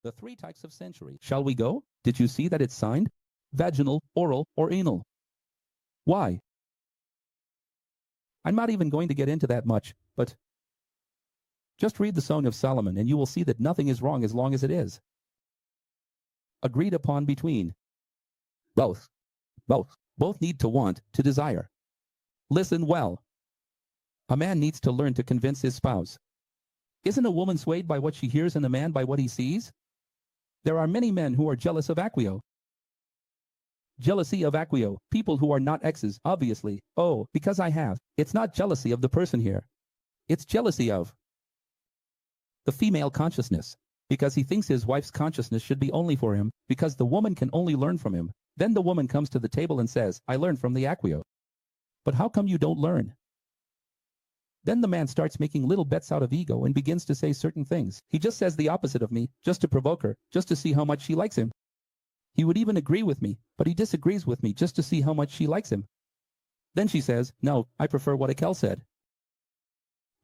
The 3 types of sensory. Shall we go? Did you see that it's signed? Vaginal, oral, or anal. Why? I'm not even going to get into that much, but just read the Song of Solomon and you will see that nothing is wrong as long as it is agreed upon between both. Both need to want, to desire. Listen well. A man needs to learn to convince his spouse. Isn't a woman swayed by what she hears and a man by what he sees? There are many men who are jealous of Acquio. Jealousy of Acquio, people who are not exes, obviously. Oh, because I have. It's not jealousy of the person here. It's jealousy of the female consciousness, because he thinks his wife's consciousness should be only for him, because the woman can only learn from him. Then the woman comes to the table and says, I learned from the Acquio. But how come you don't learn? Then the man starts making little bets out of ego and begins to say certain things. He just says the opposite of me, just to provoke her, just to see how much she likes him. He would even agree with me, but he disagrees with me just to see how much she likes him. Then she says, no, I prefer what Akel said.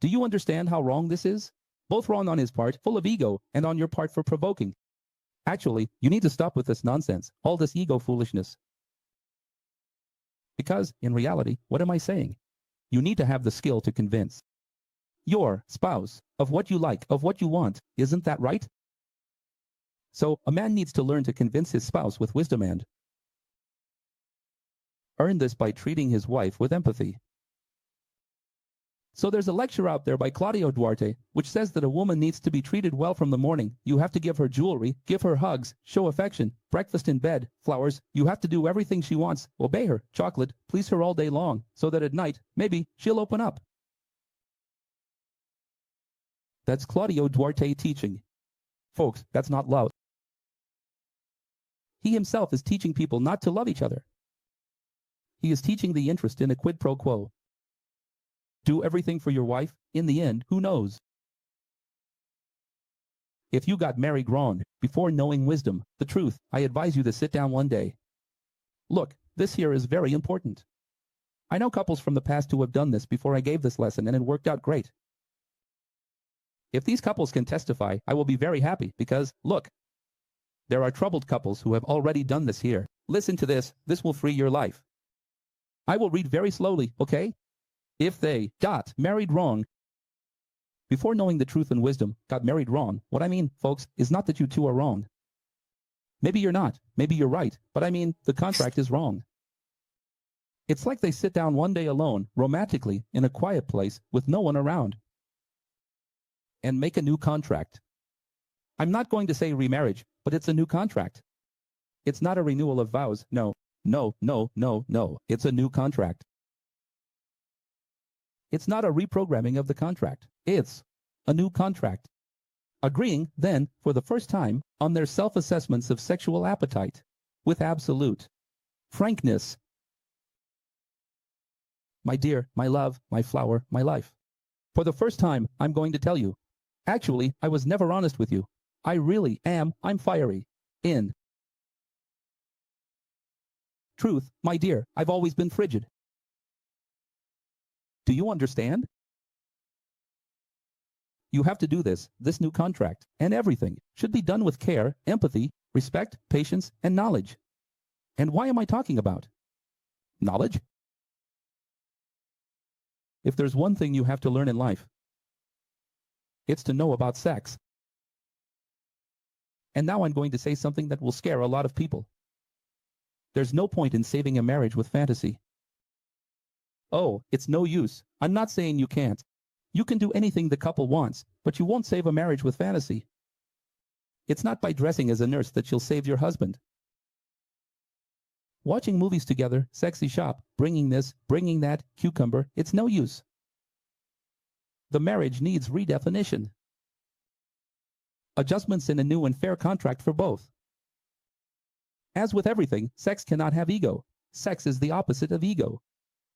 Do you understand how wrong this is? Both wrong on his part, full of ego, and on your part for provoking. Actually, you need to stop with this nonsense, all this ego foolishness. Because, in reality, what am I saying? You need to have the skill to convince your spouse of what you like, of what you want. Isn't that right? So, a man needs to learn to convince his spouse with wisdom and earn this by treating his wife with empathy. So there's a lecture out there by Claudio Duarte, which says that a woman needs to be treated well from the morning. You have to give her jewelry, give her hugs, show affection, breakfast in bed, flowers. You have to do everything she wants, obey her, chocolate, please her all day long, so that at night, maybe, she'll open up. That's Claudio Duarte teaching. Folks, that's not love. He himself is teaching people not to love each other. He is teaching the interest in a quid pro quo. Do everything for your wife, in the end, who knows? If you got married wrong, before knowing wisdom, the truth, I advise you to sit down one day. Look, this here is very important. I know couples from the past who have done this before I gave this lesson and it worked out great. If these couples can testify, I will be very happy because, look, there are troubled couples who have already done this here. Listen to this, this will free your life. I will read very slowly, okay? If they married wrong, before knowing the truth and wisdom, got married wrong, what I mean, folks, is not that you two are wrong. Maybe you're not, maybe you're right, but I mean, the contract is wrong. It's like they sit down one day alone, romantically, in a quiet place, with no one around, and make a new contract. I'm not going to say remarriage, but it's a new contract. It's not a renewal of vows, no, it's a new contract. It's not a reprogramming of the contract. It's a new contract. Agreeing, then, for the first time, on their self-assessments of sexual appetite, with absolute frankness. My dear, my love, my flower, my life. For the first time, I'm going to tell you. Actually, I was never honest with you. I really am, I'm fiery. In truth, my dear, I've always been frigid. Do you understand? You have to do this new contract, and everything should be done with care, empathy, respect, patience, and knowledge. And why am I talking about knowledge? If there's one thing you have to learn in life, it's to know about sex. And now I'm going to say something that will scare a lot of people. There's no point in saving a marriage with fantasy. Oh, it's no use. I'm not saying you can't. You can do anything the couple wants, but you won't save a marriage with fantasy. It's not by dressing as a nurse that you'll save your husband. Watching movies together, sexy shop, bringing this, bringing that, cucumber, it's no use. The marriage needs redefinition. Adjustments in a new and fair contract for both. As with everything, sex cannot have ego. Sex is the opposite of ego.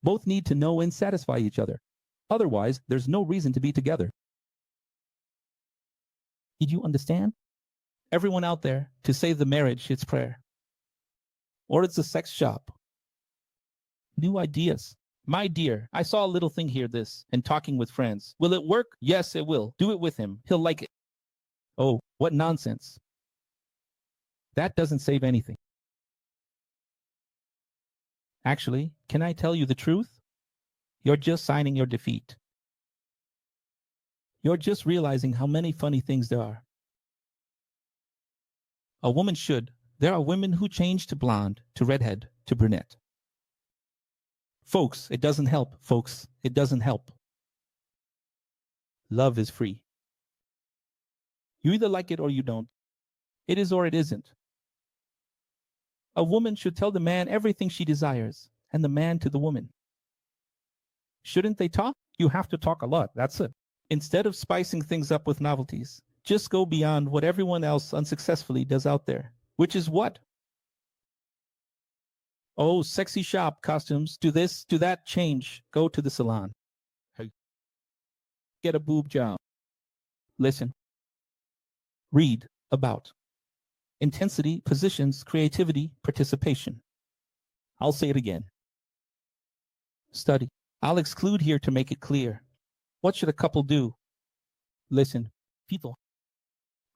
Both need to know and satisfy each other. Otherwise, there's no reason to be together. Did you understand? Everyone out there, to save the marriage, it's prayer. Or it's a sex shop. New ideas. My dear, I saw a little thing here and talking with friends. Will it work? Yes, it will. Do it with him. He'll like it. Oh, what nonsense. That doesn't save anything. Actually, can I tell you the truth? You're just signing your defeat. You're just realizing how many funny things there are. A woman should. There are women who change to blonde, to redhead, to brunette. Folks, it doesn't help. Folks, it doesn't help. Love is free. You either like it or you don't. It is or it isn't. A woman should tell the man everything she desires, and the man to the woman. Shouldn't they talk? You have to talk a lot, that's it. Instead of spicing things up with novelties, just go beyond what everyone else unsuccessfully does out there. Which is what? Oh, sexy shop, costumes, do this, do that, change, go to the salon. Hey. Get a boob job. Listen. Read about intensity, positions, creativity, participation. I'll say it again. Study. I'll exclude here to make it clear. What should a couple do? Listen. People.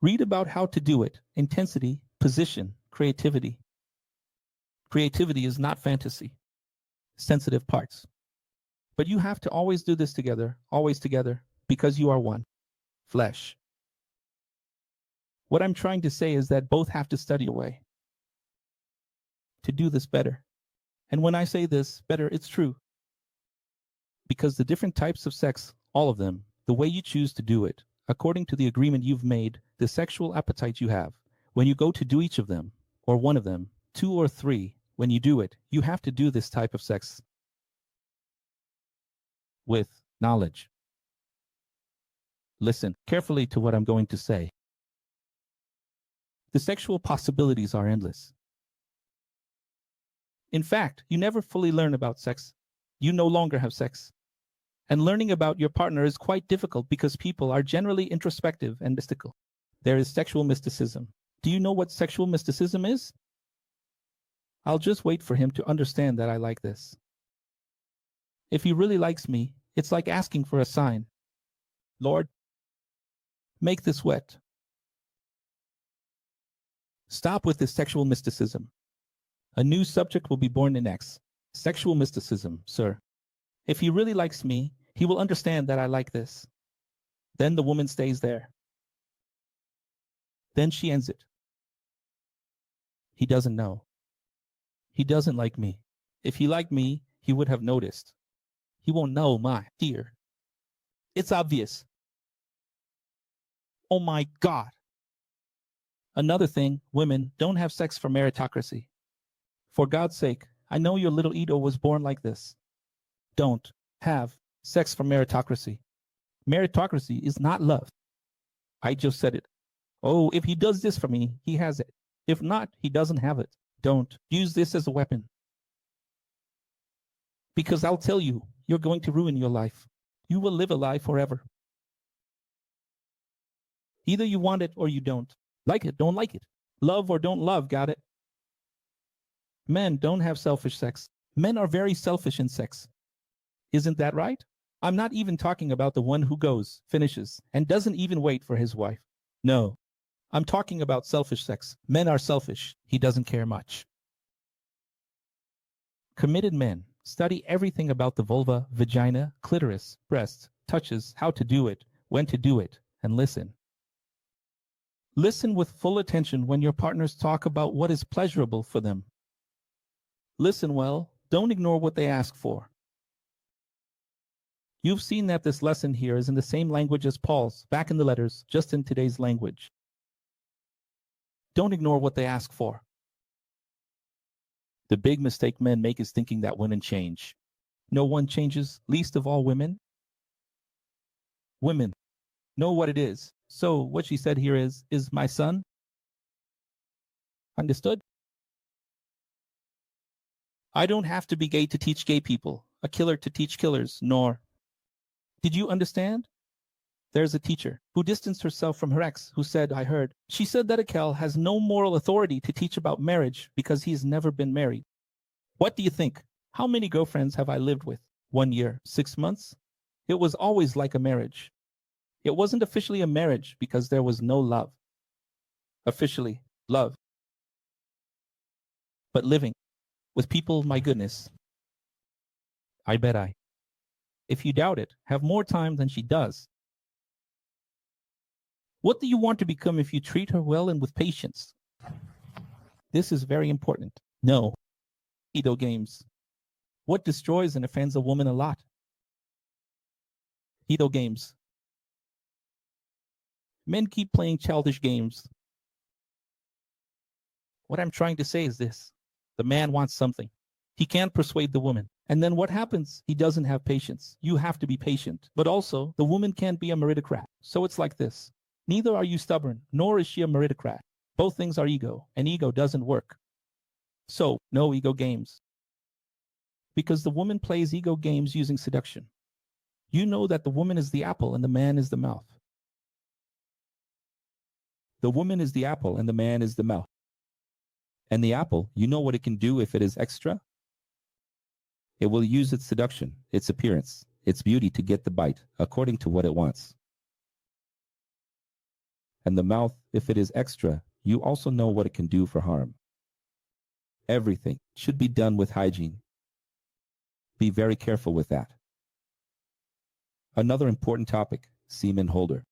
Read about how to do it. Intensity, position, creativity. Creativity is not fantasy. Sensitive parts. But you have to always do this together, always together, because you are one. Flesh. What I'm trying to say is that both have to study away to do this better. And when I say this, better, it's true. Because the different types of sex, all of them, the way you choose to do it, according to the agreement you've made, the sexual appetite you have, when you go to do each of them, or one of them, 2 or 3, when you do it, you have to do this type of sex with knowledge. Listen carefully to what I'm going to say. The sexual possibilities are endless. In fact, you never fully learn about sex. You no longer have sex. And learning about your partner is quite difficult because people are generally introspective and mystical. There is sexual mysticism. Do you know what sexual mysticism is? I'll just wait for him to understand that I like this. If he really likes me, it's like asking for a sign. Lord, make this wet. Stop with this sexual mysticism. A new subject will be born in X. Sexual mysticism, sir. If he really likes me, he will understand that I like this. Then the woman stays there. Then she ends it. He doesn't know. He doesn't like me. If he liked me, he would have noticed. He won't know, my dear. It's obvious. Oh my God. Another thing, women don't have sex for meritocracy. For God's sake, I know your little Edo was born like this. Don't have sex for meritocracy. Meritocracy is not love. I just said it. Oh, if he does this for me, he has it. If not, he doesn't have it. Don't use this as a weapon. Because I'll tell you, you're going to ruin your life. You will live a lie forever. Either you want it or you don't. Like it, don't like it. Love or don't love, got it? Men don't have selfish sex. Men are very selfish in sex. Isn't that right? I'm not even talking about the one who goes, finishes, and doesn't even wait for his wife. No. I'm talking about selfish sex. Men are selfish. He doesn't care much. Committed men study everything about the vulva, vagina, clitoris, breasts, touches, how to do it, when to do it, and listen. Listen with full attention when your partners talk about what is pleasurable for them. Listen well, don't ignore what they ask for. You've seen that this lesson here is in the same language as Paul's, back in the letters, just in today's language. Don't ignore what they ask for. The big mistake men make is thinking that women change. No one changes, least of all women. Women know what it is. So what she said here is my son? Understood? I don't have to be gay to teach gay people, a killer to teach killers, nor. Did you understand? There's a teacher who distanced herself from her ex, who said, I heard. She said that a Kel has no moral authority to teach about marriage because he's never been married. What do you think? How many girlfriends have I lived with? 1 year, 6 months? It was always like a marriage. It wasn't officially a marriage because there was no love. Officially, love. But living with people, my goodness. I bet I. If you doubt it, have more time than she does. What do you want to become if you treat her well and with patience? This is very important. No. Video games. What destroys and offends a woman a lot? Video games. Men keep playing childish games. What I'm trying to say is this. The man wants something. He can't persuade the woman. And then what happens? He doesn't have patience. You have to be patient. But also, the woman can't be a meritocrat. So it's like this. Neither are you stubborn, nor is she a meritocrat. Both things are ego, and ego doesn't work. So, no ego games. Because the woman plays ego games using seduction. You know that the woman is the apple and the man is the mouth. The woman is the apple and the man is the mouth. And the apple, you know what it can do if it is extra? It will use its seduction, its appearance, its beauty to get the bite, according to what it wants. And the mouth, if it is extra, you also know what it can do for harm. Everything should be done with hygiene. Be very careful with that. Another important topic, semen holder.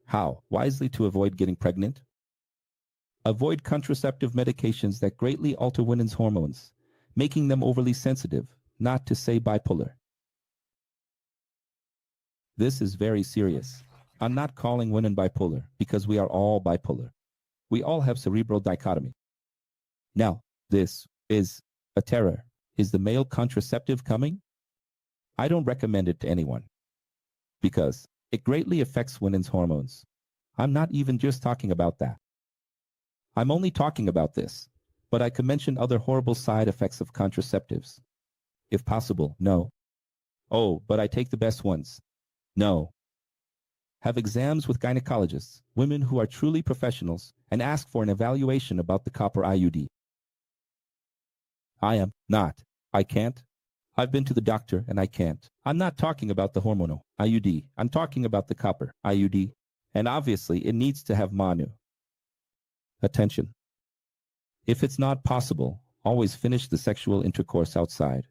How wisely to avoid getting pregnant? Avoid contraceptive medications that greatly alter women's hormones, making them overly sensitive, not to say bipolar. This is very serious. I'm not calling women bipolar because we are all bipolar. We all have cerebral dichotomy. Now, this is a terror. Is the male contraceptive coming? I don't recommend it to anyone because it greatly affects women's hormones. I'm not even just talking about that. I'm only talking about this, but I could mention other horrible side effects of contraceptives. If possible, no. Oh, but I take the best ones. No. Have exams with gynecologists, women who are truly professionals, and ask for an evaluation about the copper IUD. I am not. I can't. I've been to the doctor and I can't. I'm not talking about the hormonal IUD. I'm talking about the copper IUD. And obviously it needs to have Manu. Attention. If it's not possible, always finish the sexual intercourse outside.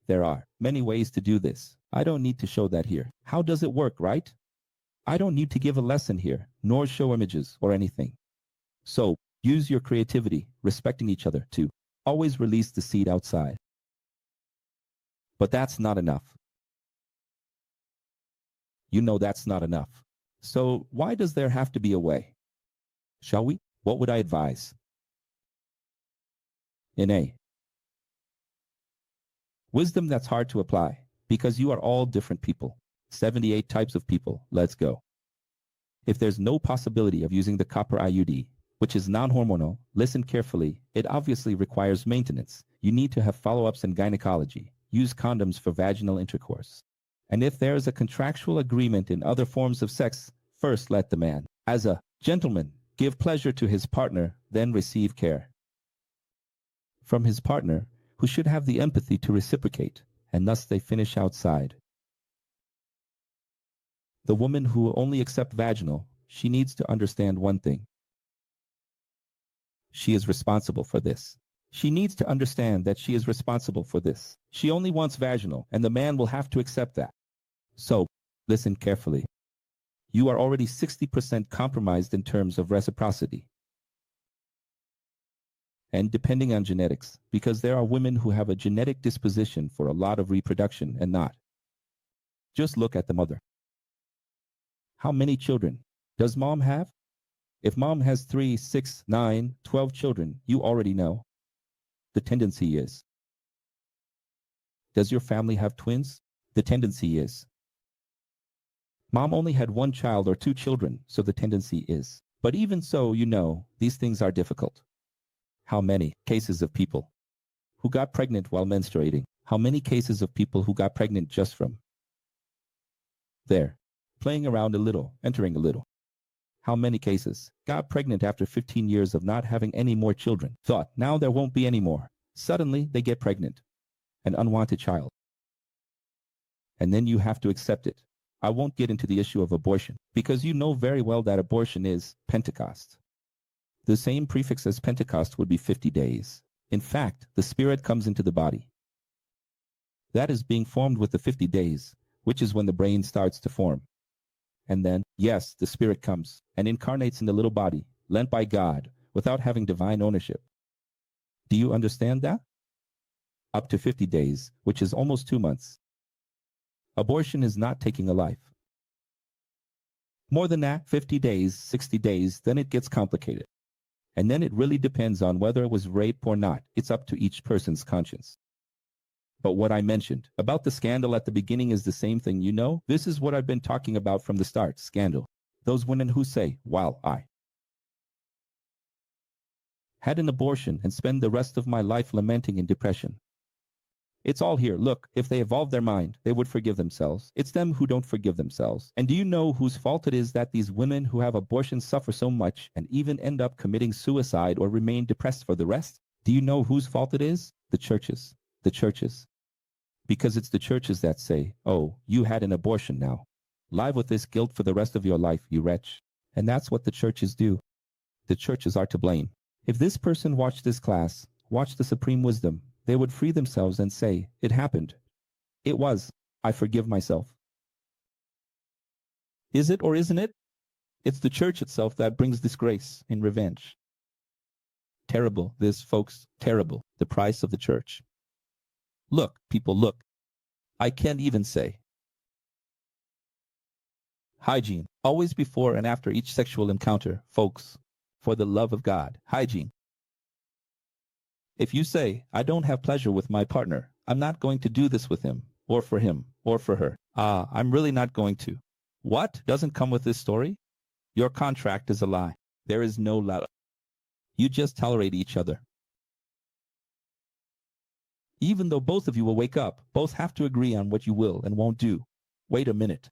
There are many ways to do this. I don't need to show that here. How does it work, right? I don't need to give a lesson here, nor show images or anything. So, use your creativity, respecting each other, to always release the seed outside. But that's not enough. You know that's not enough. So, why does there have to be a way? Shall we? What would I advise? In A. Wisdom that's hard to apply, because you are all different people. 78 types of people. Let's go. If there's no possibility of using the copper IUD, which is non-hormonal, listen carefully. It obviously requires maintenance. You need to have follow-ups in gynecology. Use condoms for vaginal intercourse. And if there is a contractual agreement in other forms of sex, first let the man, as a gentleman, give pleasure to his partner, then receive care from his partner, who should have the empathy to reciprocate, and thus they finish outside. The woman who will only accept vaginal, she needs to understand one thing. She is responsible for this. She needs to understand that she is responsible for this. She only wants vaginal, and the man will have to accept that. So, listen carefully. You are already 60% compromised in terms of reciprocity. And depending on genetics, because there are women who have a genetic disposition for a lot of reproduction and not. Just look at the mother. How many children does mom have? If mom has 3, 6, 9, 12 children, you already know. The tendency is. Does your family have twins? The tendency is. Mom only had 1 child or 2 children, so the tendency is. But even so, you know, these things are difficult. How many cases of people who got pregnant while menstruating? How many cases of people who got pregnant just from there, playing around a little, entering a little? How many cases got pregnant after 15 years of not having any more children? Thought, now there won't be any more. Suddenly, they get pregnant. An unwanted child. And then you have to accept it. I won't get into the issue of abortion, because you know very well that abortion is Pentecost. The same prefix as Pentecost would be 50 days. In fact, the spirit comes into the body. That is being formed with the 50 days, which is when the brain starts to form. And then, yes, the spirit comes and incarnates in the little body, lent by God, without having divine ownership. Do you understand that? Up to 50 days, which is almost 2 months. Abortion is not taking a life. More than that, 50 days, 60 days, then it gets complicated. And then it really depends on whether it was rape or not. It's up to each person's conscience. But what I mentioned about the scandal at the beginning is the same thing, you know? This is what I've been talking about from the start, scandal. Those women who say, well, had an abortion, and spend the rest of my life lamenting in depression. It's all here. Look, if they evolved their mind, they would forgive themselves. It's them who don't forgive themselves. And do you know whose fault it is that these women who have abortions suffer so much and even end up committing suicide or remain depressed for the rest? Do you know whose fault it is? The churches. The churches. Because it's the churches that say, oh, you had an abortion now. Live with this guilt for the rest of your life, you wretch. And that's what the churches do. The churches are to blame. If this person watched this class, watched the supreme wisdom, they would free themselves and say, it happened. It was. I forgive myself. Is it or isn't it? It's the church itself that brings disgrace and revenge. Terrible, this, folks, terrible, the price of the church. Look, people, look. I can't even say. Hygiene, always before and after each sexual encounter, folks. For the love of God, hygiene. If you say, I don't have pleasure with my partner, I'm not going to do this with him, or for him, or for her. I'm really not going to. What doesn't come with this story? Your contract is a lie. There is no lie. You just tolerate each other. Even though both of you will wake up, both have to agree on what you will and won't do. Wait a minute.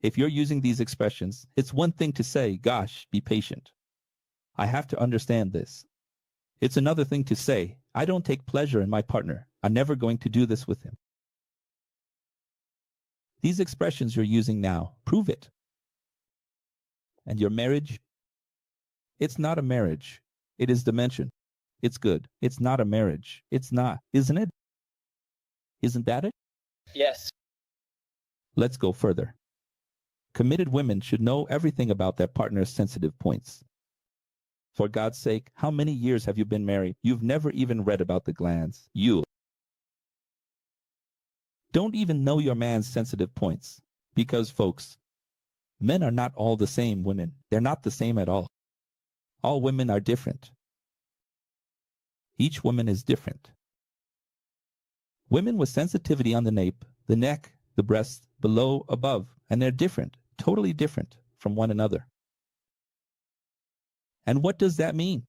If you're using these expressions, it's one thing to say, gosh, be patient. I have to understand this. It's another thing to say, I don't take pleasure in my partner. I'm never going to do this with him. These expressions you're using now, prove it. And your marriage? It's not a marriage. It is dimension. It's good. It's not a marriage. It's not, isn't it? Isn't that it? Yes. Let's go further. Committed women should know everything about their partner's sensitive points. For God's sake, how many years have you been married? You've never even read about the glands. You don't even know your man's sensitive points. Because, folks, men are not all the same women. They're not the same at all. All women are different. Each woman is different. Women with sensitivity on the nape, the neck, the breast, below, above, and they're different, totally different from one another. And what does that mean?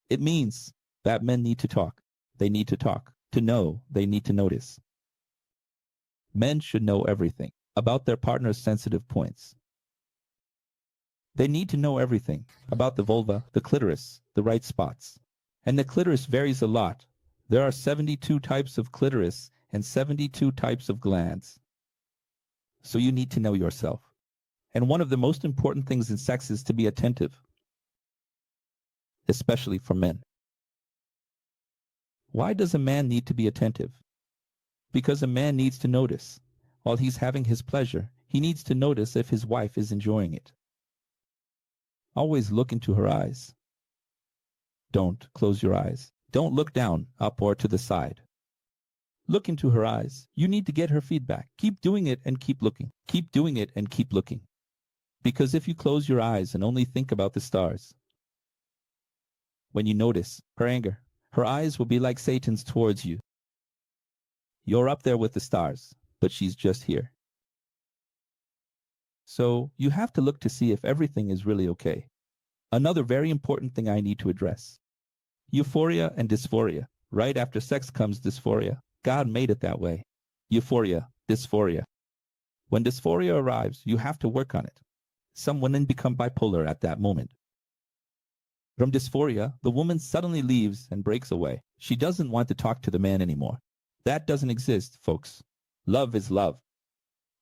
It means that men need to talk. They need to talk. To know, they need to notice. Men should know everything about their partner's sensitive points. They need to know everything about the vulva, the clitoris, the right spots. And the clitoris varies a lot. There are 72 types of clitoris and 72 types of glands. So you need to know yourself. And one of the most important things in sex is to be attentive. Especially for men. Why does a man need to be attentive? Because a man needs to notice. While he's having his pleasure, he needs to notice if his wife is enjoying it. Always look into her eyes. Don't close your eyes. Don't look down, up, or to the side. Look into her eyes. You need to get her feedback. Keep doing it and keep looking. Keep doing it and keep looking. Because if you close your eyes and only think about the stars, when you notice her anger, her eyes will be like Satan's towards you. You're up there with the stars, but she's just here. So you have to look to see if everything is really okay. Another very important thing I need to address. Euphoria and dysphoria. Right after sex comes dysphoria. God made it that way. Euphoria, dysphoria. When dysphoria arrives, you have to work on it. Some women become bipolar at that moment. From dysphoria, the woman suddenly leaves and breaks away. She doesn't want to talk to the man anymore. That doesn't exist, folks. Love is love.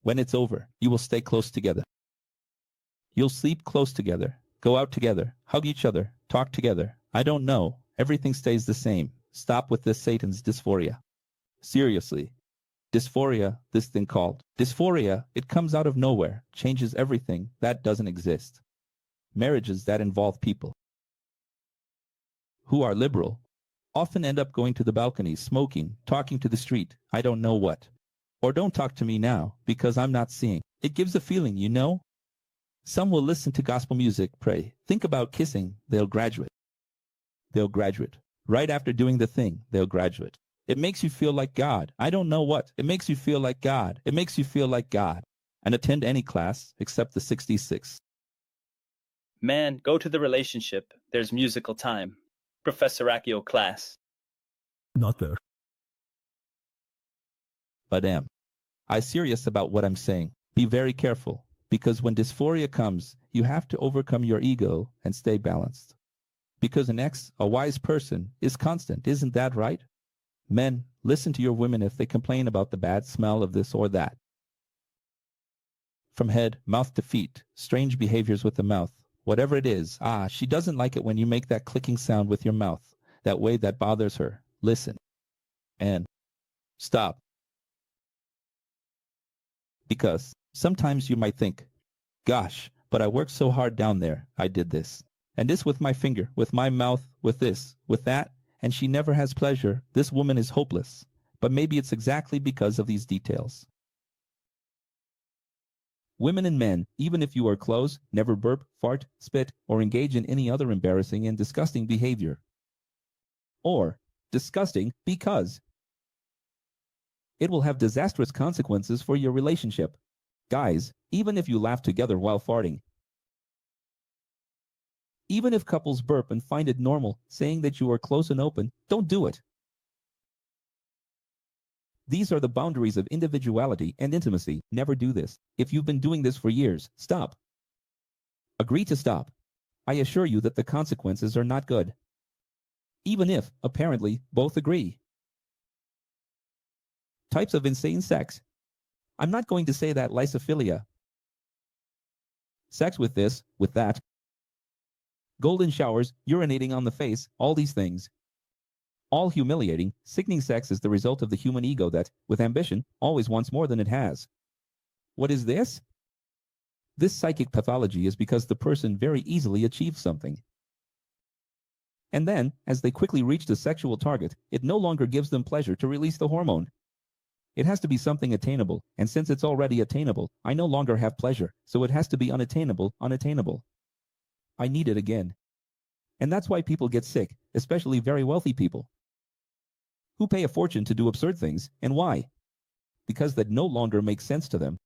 When it's over, you will stay close together. You'll sleep close together, go out together, hug each other, talk together. I don't know. Everything stays the same. Stop with this Satan's dysphoria. Seriously. Dysphoria, this thing called dysphoria, it comes out of nowhere, changes everything. That doesn't exist. Marriages that involve people who are liberal often end up going to the balcony, smoking, talking to the street, I don't know what. Or don't talk to me now, because I'm not seeing. It gives a feeling, you know? Some will listen to gospel music, pray. Think about kissing, they'll graduate. They'll graduate. Right after doing the thing, they'll graduate. It makes you feel like God. I don't know what. It makes you feel like God. It makes you feel like God. And attend any class except the 66. Man, go to the relationship. There's musical time. Professor Accio class. Not there. But I'm serious about what I'm saying. Be very careful, because when dysphoria comes, you have to overcome your ego and stay balanced. Because a wise person, is constant, isn't that right? Men, listen to your women if they complain about the bad smell of this or that. From head, mouth to feet, strange behaviors with the mouth, whatever it is. She doesn't like it when you make that clicking sound with your mouth, that way that bothers her. Listen. And stop. Because sometimes you might think, gosh, but I worked so hard down there, I did this. And this with my finger, with my mouth, with this, with that, and she never has pleasure. This woman is hopeless. But maybe it's exactly because of these details. Women and men, even if you are close, never burp, fart, spit, or engage in any other embarrassing and disgusting behavior. Or, disgusting because it will have disastrous consequences for your relationship. Guys, even if you laugh together while farting, even if couples burp and find it normal, saying that you are close and open, don't do it. These are the boundaries of individuality and intimacy. Never do this. If you've been doing this for years, stop. Agree to stop. I assure you that the consequences are not good. Even if, apparently, both agree. Types of insane sex. I'm not going to say that lysophilia. Sex with this, with that. Golden showers, urinating on the face, all these things. All humiliating, sickening sex is the result of the human ego that, with ambition, always wants more than it has. What is this? This psychic pathology is because the person very easily achieves something. And then, as they quickly reach the sexual target, it no longer gives them pleasure to release the hormone. It has to be something attainable, and since it's already attainable, I no longer have pleasure, so it has to be unattainable. I need it again. And that's why people get sick, especially very wealthy people, who pay a fortune to do absurd things. And why? Because that no longer makes sense to them.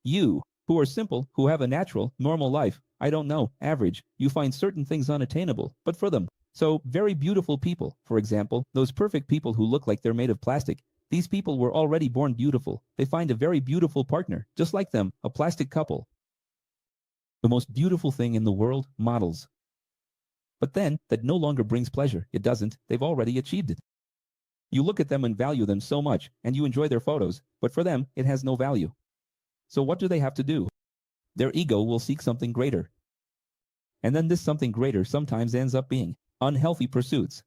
You, who are simple, who have a natural, normal life, I don't know, average, you find certain things unattainable, but for them. So, very beautiful people, for example, those perfect people who look like they're made of plastic, these people were already born beautiful. They find a very beautiful partner, just like them, a plastic couple. The most beautiful thing in the world, models. But then, that no longer brings pleasure. It doesn't. They've already achieved it. You look at them and value them so much, and you enjoy their photos, but for them, it has no value. So what do they have to do? Their ego will seek something greater. And then this something greater sometimes ends up being unhealthy pursuits.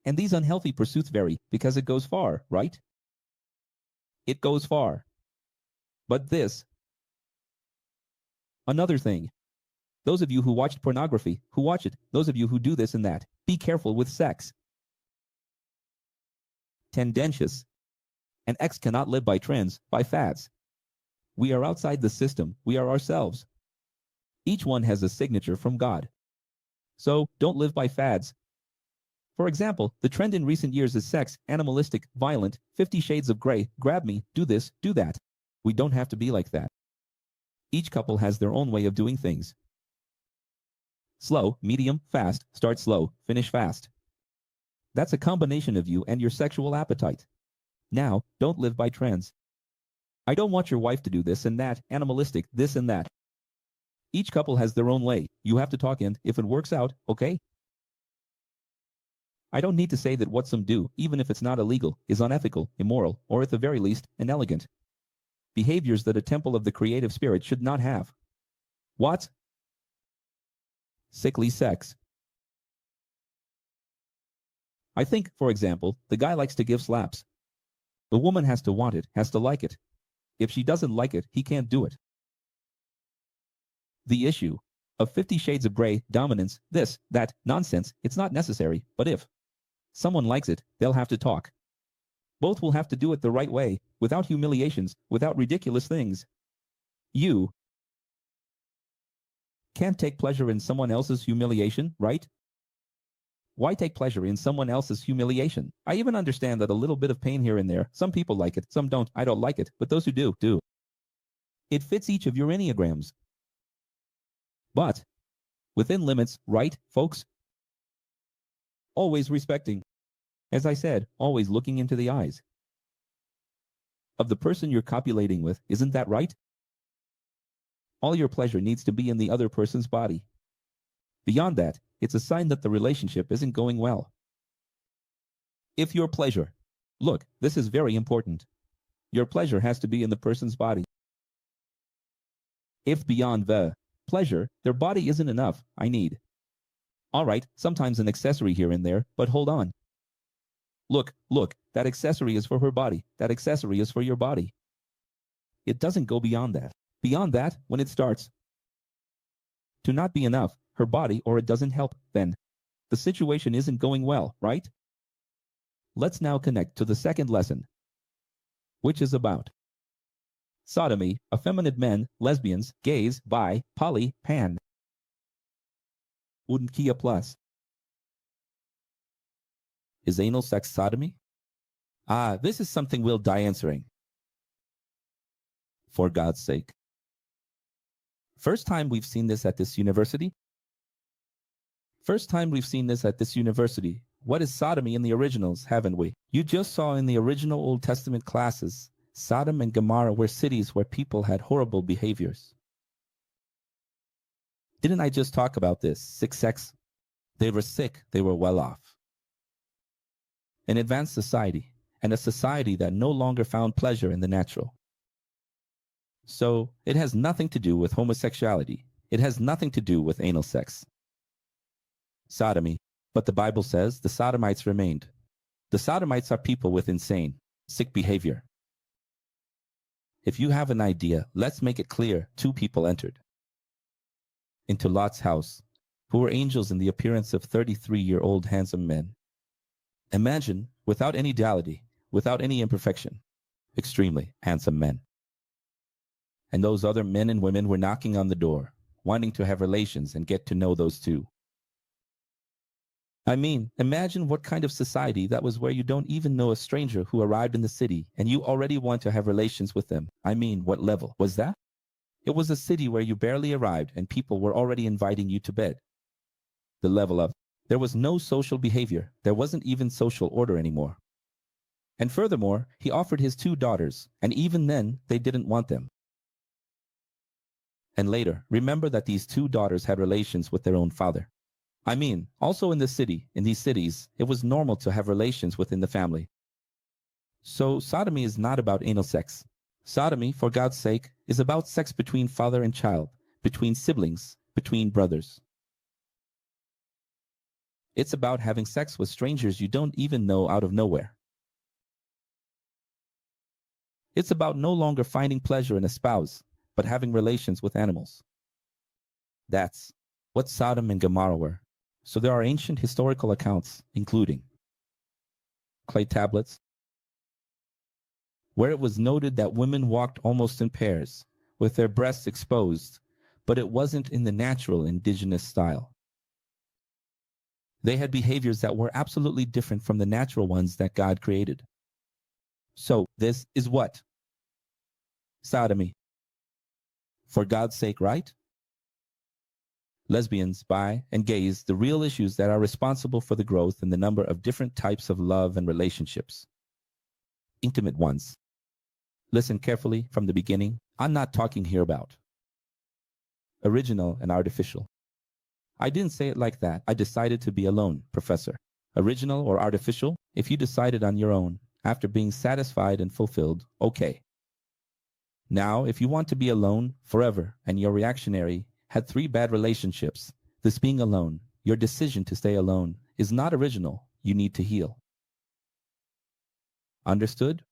And these unhealthy pursuits vary, because it goes far, right? It goes far. But this. Another thing. Those of you who watched pornography, who watch it, those of you who do this and that, be careful with sex. Tendentious. An X cannot live by trends, by fads. We are outside the system, we are ourselves. Each one has a signature from God. So, don't live by fads. For example, the trend in recent years is sex, animalistic, violent, 50 shades of gray, grab me, do this, do that. We don't have to be like that. Each couple has their own way of doing things. Slow, medium, fast, start slow, finish fast. That's a combination of you and your sexual appetite. Now, don't live by trends. I don't want your wife to do this and that, animalistic, this and that. Each couple has their own way. You have to talk and, if it works out, okay? I don't need to say that what some do, even if it's not illegal, is unethical, immoral, or at the very least, inelegant. Behaviors that a temple of the creative spirit should not have. What? Sickly sex. I think, for example, the guy likes to give slaps. The woman has to want it, has to like it. If she doesn't like it, he can't do it. The issue of 50 Shades of Grey, dominance, this, that, nonsense, it's not necessary, but if someone likes it, they'll have to talk. Both will have to do it the right way, without humiliations, without ridiculous things. You can't take pleasure in someone else's humiliation, right? Why take pleasure in someone else's humiliation? I even understand that a little bit of pain here and there, some people like it, some don't, I don't like it, but those who do, do. It fits each of your enneagrams. But within limits, right, folks? Always respecting. As I said, always looking into the eyes of the person you're copulating with, isn't that right? All your pleasure needs to be in the other person's body. Beyond that, it's a sign that the relationship isn't going well. If your pleasure, look, this is very important. Your pleasure has to be in the person's body. If beyond the pleasure, their body isn't enough, I need. All right, sometimes an accessory here and there, but hold on. Look, that accessory is for her body. That accessory is for your body. It doesn't go beyond that. Beyond that, when it starts to not be enough, her body, or it doesn't help, then the situation isn't going well, right? Let's now connect to the second lesson, which is about sodomy, effeminate men, lesbians, gays, bi, poly, pan. Und Kia plus. Is anal sex sodomy? This is something we'll die answering. For God's sake. First time we've seen this at this university? What is sodomy in the originals, haven't we? You just saw in the original Old Testament classes, Sodom and Gomorrah were cities where people had horrible behaviors. Didn't I just talk about this? Sick sex? They were sick, they were well off. An advanced society, and a society that no longer found pleasure in the natural. So, it has nothing to do with homosexuality. It has nothing to do with anal sex. Sodomy. But the Bible says the sodomites remained. The sodomites are people with insane, sick behavior. If you have an idea, let's make it clear. 2 people entered into Lot's house, who were angels in the appearance of 33-year-old handsome men. Imagine, without any duality, without any imperfection, extremely handsome men. And those other men and women were knocking on the door, wanting to have relations and get to know those 2. I mean, imagine what kind of society that was, where you don't even know a stranger who arrived in the city and you already want to have relations with them. I mean, what level was that? It was a city where you barely arrived and people were already inviting you to bed. The level of, there was no social behavior. There wasn't even social order anymore. And furthermore, he offered his 2 daughters, and even then, they didn't want them. And later, remember that these 2 daughters had relations with their own father. I mean, also in these cities, it was normal to have relations within the family. So sodomy is not about anal sex. Sodomy, for God's sake, is about sex between father and child, between siblings, between brothers. It's about having sex with strangers you don't even know out of nowhere. It's about no longer finding pleasure in a spouse, but having relations with animals. That's what Sodom and Gomorrah were. So there are ancient historical accounts, including clay tablets, where it was noted that women walked almost in pairs, with their breasts exposed, but it wasn't in the natural indigenous style. They had behaviors that were absolutely different from the natural ones that God created. So this is what? Sodomy. For God's sake, right? Lesbians, bi, and gays, the real issues that are responsible for the growth in the number of different types of love and relationships. Intimate ones. Listen carefully from the beginning. I'm not talking here about original and artificial. I didn't say it like that. I decided to be alone, Professor. Original or artificial? If you decided on your own, after being satisfied and fulfilled, okay. Now, if you want to be alone forever and you're reactionary, had 3 bad relationships, this being alone, your decision to stay alone, is not original. You need to heal. Understood?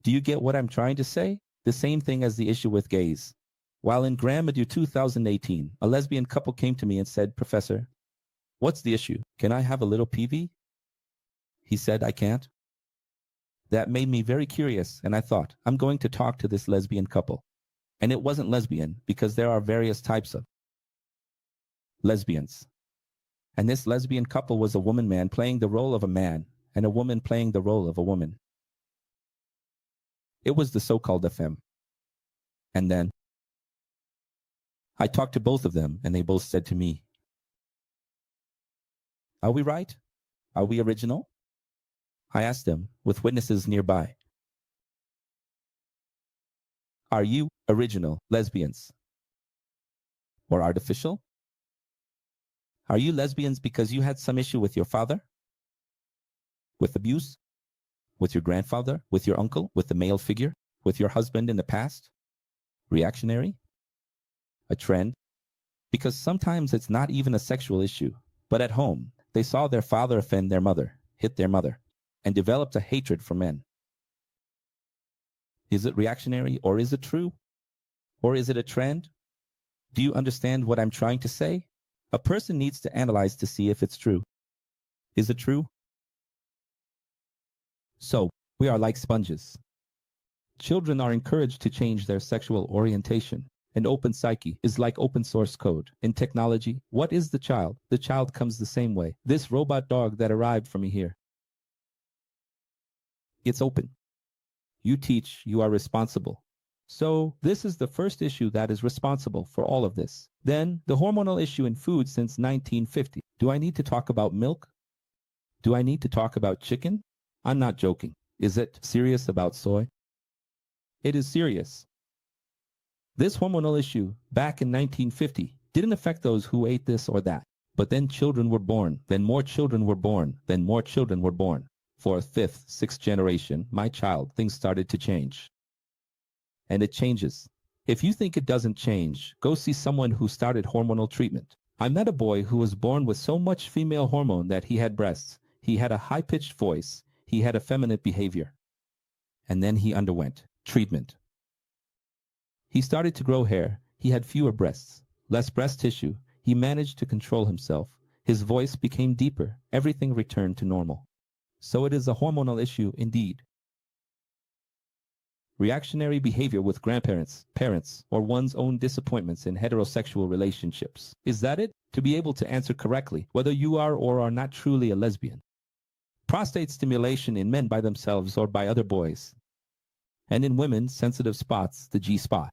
Do you get what I'm trying to say? The same thing as the issue with gays. While in Grammadu 2018, a lesbian couple came to me and said, Professor, what's the issue? Can I have a little PV? He said, I can't. That made me very curious, and I thought, I'm going to talk to this lesbian couple. And it wasn't lesbian, because there are various types of lesbians. And this lesbian couple was a woman-man playing the role of a man, and a woman playing the role of a woman. It was the so-called femme. And then I talked to both of them, and they both said to me, "Are we right? Are we original?" I asked them, with witnesses nearby, "Are you original lesbians? Or artificial? Are you lesbians because you had some issue with your father? With abuse? With your grandfather? With your uncle? With the male figure? With your husband in the past? Reactionary? A trend? Because sometimes it's not even a sexual issue, but at home, they saw their father offend their mother, hit their mother, and developed a hatred for men. Is it reactionary, or is it true? Or is it a trend? Do you understand what I'm trying to say? A person needs to analyze to see if it's true. Is it true? So, we are like sponges. Children are encouraged to change their sexual orientation. An open psyche is like open source code. In technology, what is the child? The child comes the same way. This robot dog that arrived for me here. It's open. You teach, you are responsible. So this is the first issue that is responsible for all of this. Then the hormonal issue in food since 1950. Do I need to talk about milk? Do I need to talk about chicken? I'm not joking. Is it serious about soy? It is serious. This hormonal issue back in 1950 didn't affect those who ate this or that. But then children were born, then more children were born, then more children were born. For a fifth, sixth generation, my child, things started to change. And it changes. If you think it doesn't change, go see someone who started hormonal treatment. I met a boy who was born with so much female hormone that he had breasts, he had a high-pitched voice, he had effeminate behavior. And then he underwent treatment. He started to grow hair, he had fewer breasts, less breast tissue, he managed to control himself, his voice became deeper, everything returned to normal. So it is a hormonal issue indeed. Reactionary behavior with grandparents, parents, or one's own disappointments in heterosexual relationships. Is that it? To be able to answer correctly whether you are or are not truly a lesbian. Prostate stimulation in men by themselves or by other boys. And in women, sensitive spots, the G-spot.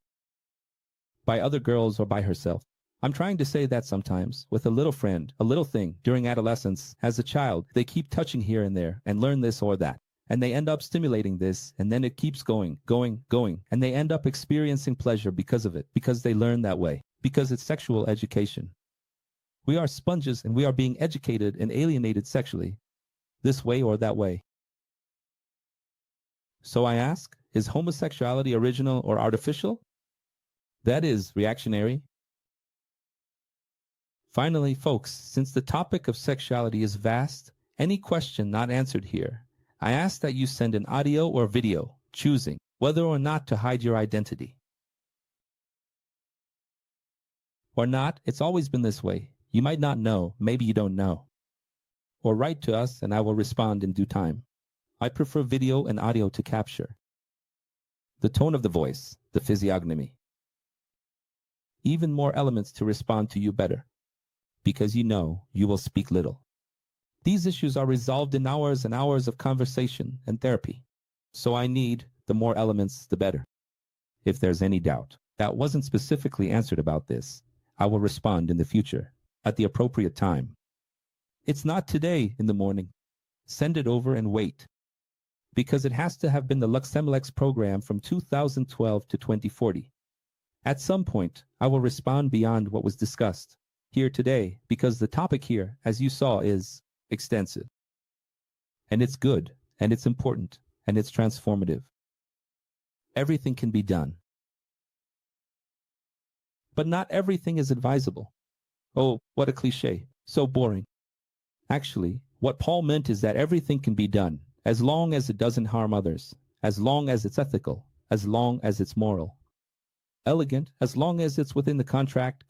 By other girls or by herself. I'm trying to say that sometimes, with a little friend, a little thing, during adolescence, as a child, they keep touching here and there and learn this or that. And they end up stimulating this, and then it keeps going, and they end up experiencing pleasure because of it, because they learn that way, because it's sexual education. We are sponges and we are being educated and alienated sexually, this way or that way. So I ask, is homosexuality original or artificial? That is reactionary. Finally, folks, since the topic of sexuality is vast, any question not answered here, I ask that you send an audio or video, choosing whether or not to hide your identity. Or not, it's always been this way. You might not know, maybe you don't know. Or write to us and I will respond in due time. I prefer video and audio to capture the tone of the voice, the physiognomy. Even more elements to respond to you better, because you know you will speak little. These issues are resolved in hours and hours of conversation and therapy. So I need the more elements, the better. If there's any doubt that wasn't specifically answered about this, I will respond in the future, at the appropriate time. It's not today in the morning. Send it over and wait. Because it has to have been the LuxMLX program from 2012 to 2040. At some point, I will respond beyond what was discussed here today, because the topic here, as you saw, is extensive. And it's good, and it's important, and it's transformative. Everything can be done. But not everything is advisable. Oh, what a cliche, so boring. Actually, what Paul meant is that everything can be done, as long as it doesn't harm others, as long as it's ethical, as long as it's moral. Elegant, as long as it's within the contract.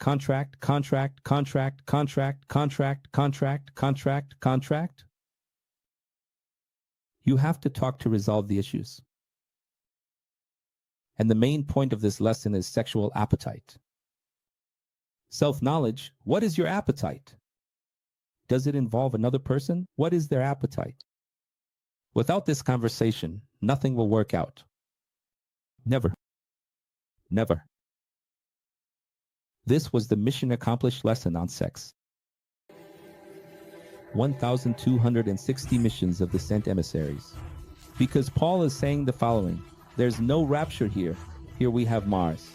You have to talk to resolve the issues. And the main point of this lesson is sexual appetite. Self-knowledge, what is your appetite? Does it involve another person? What is their appetite? Without this conversation, nothing will work out. Never. Never. This was the mission accomplished lesson on sex. 1,260 missions of the sent emissaries. Because Paul is saying the following: there's no rapture here. Here we have Mars.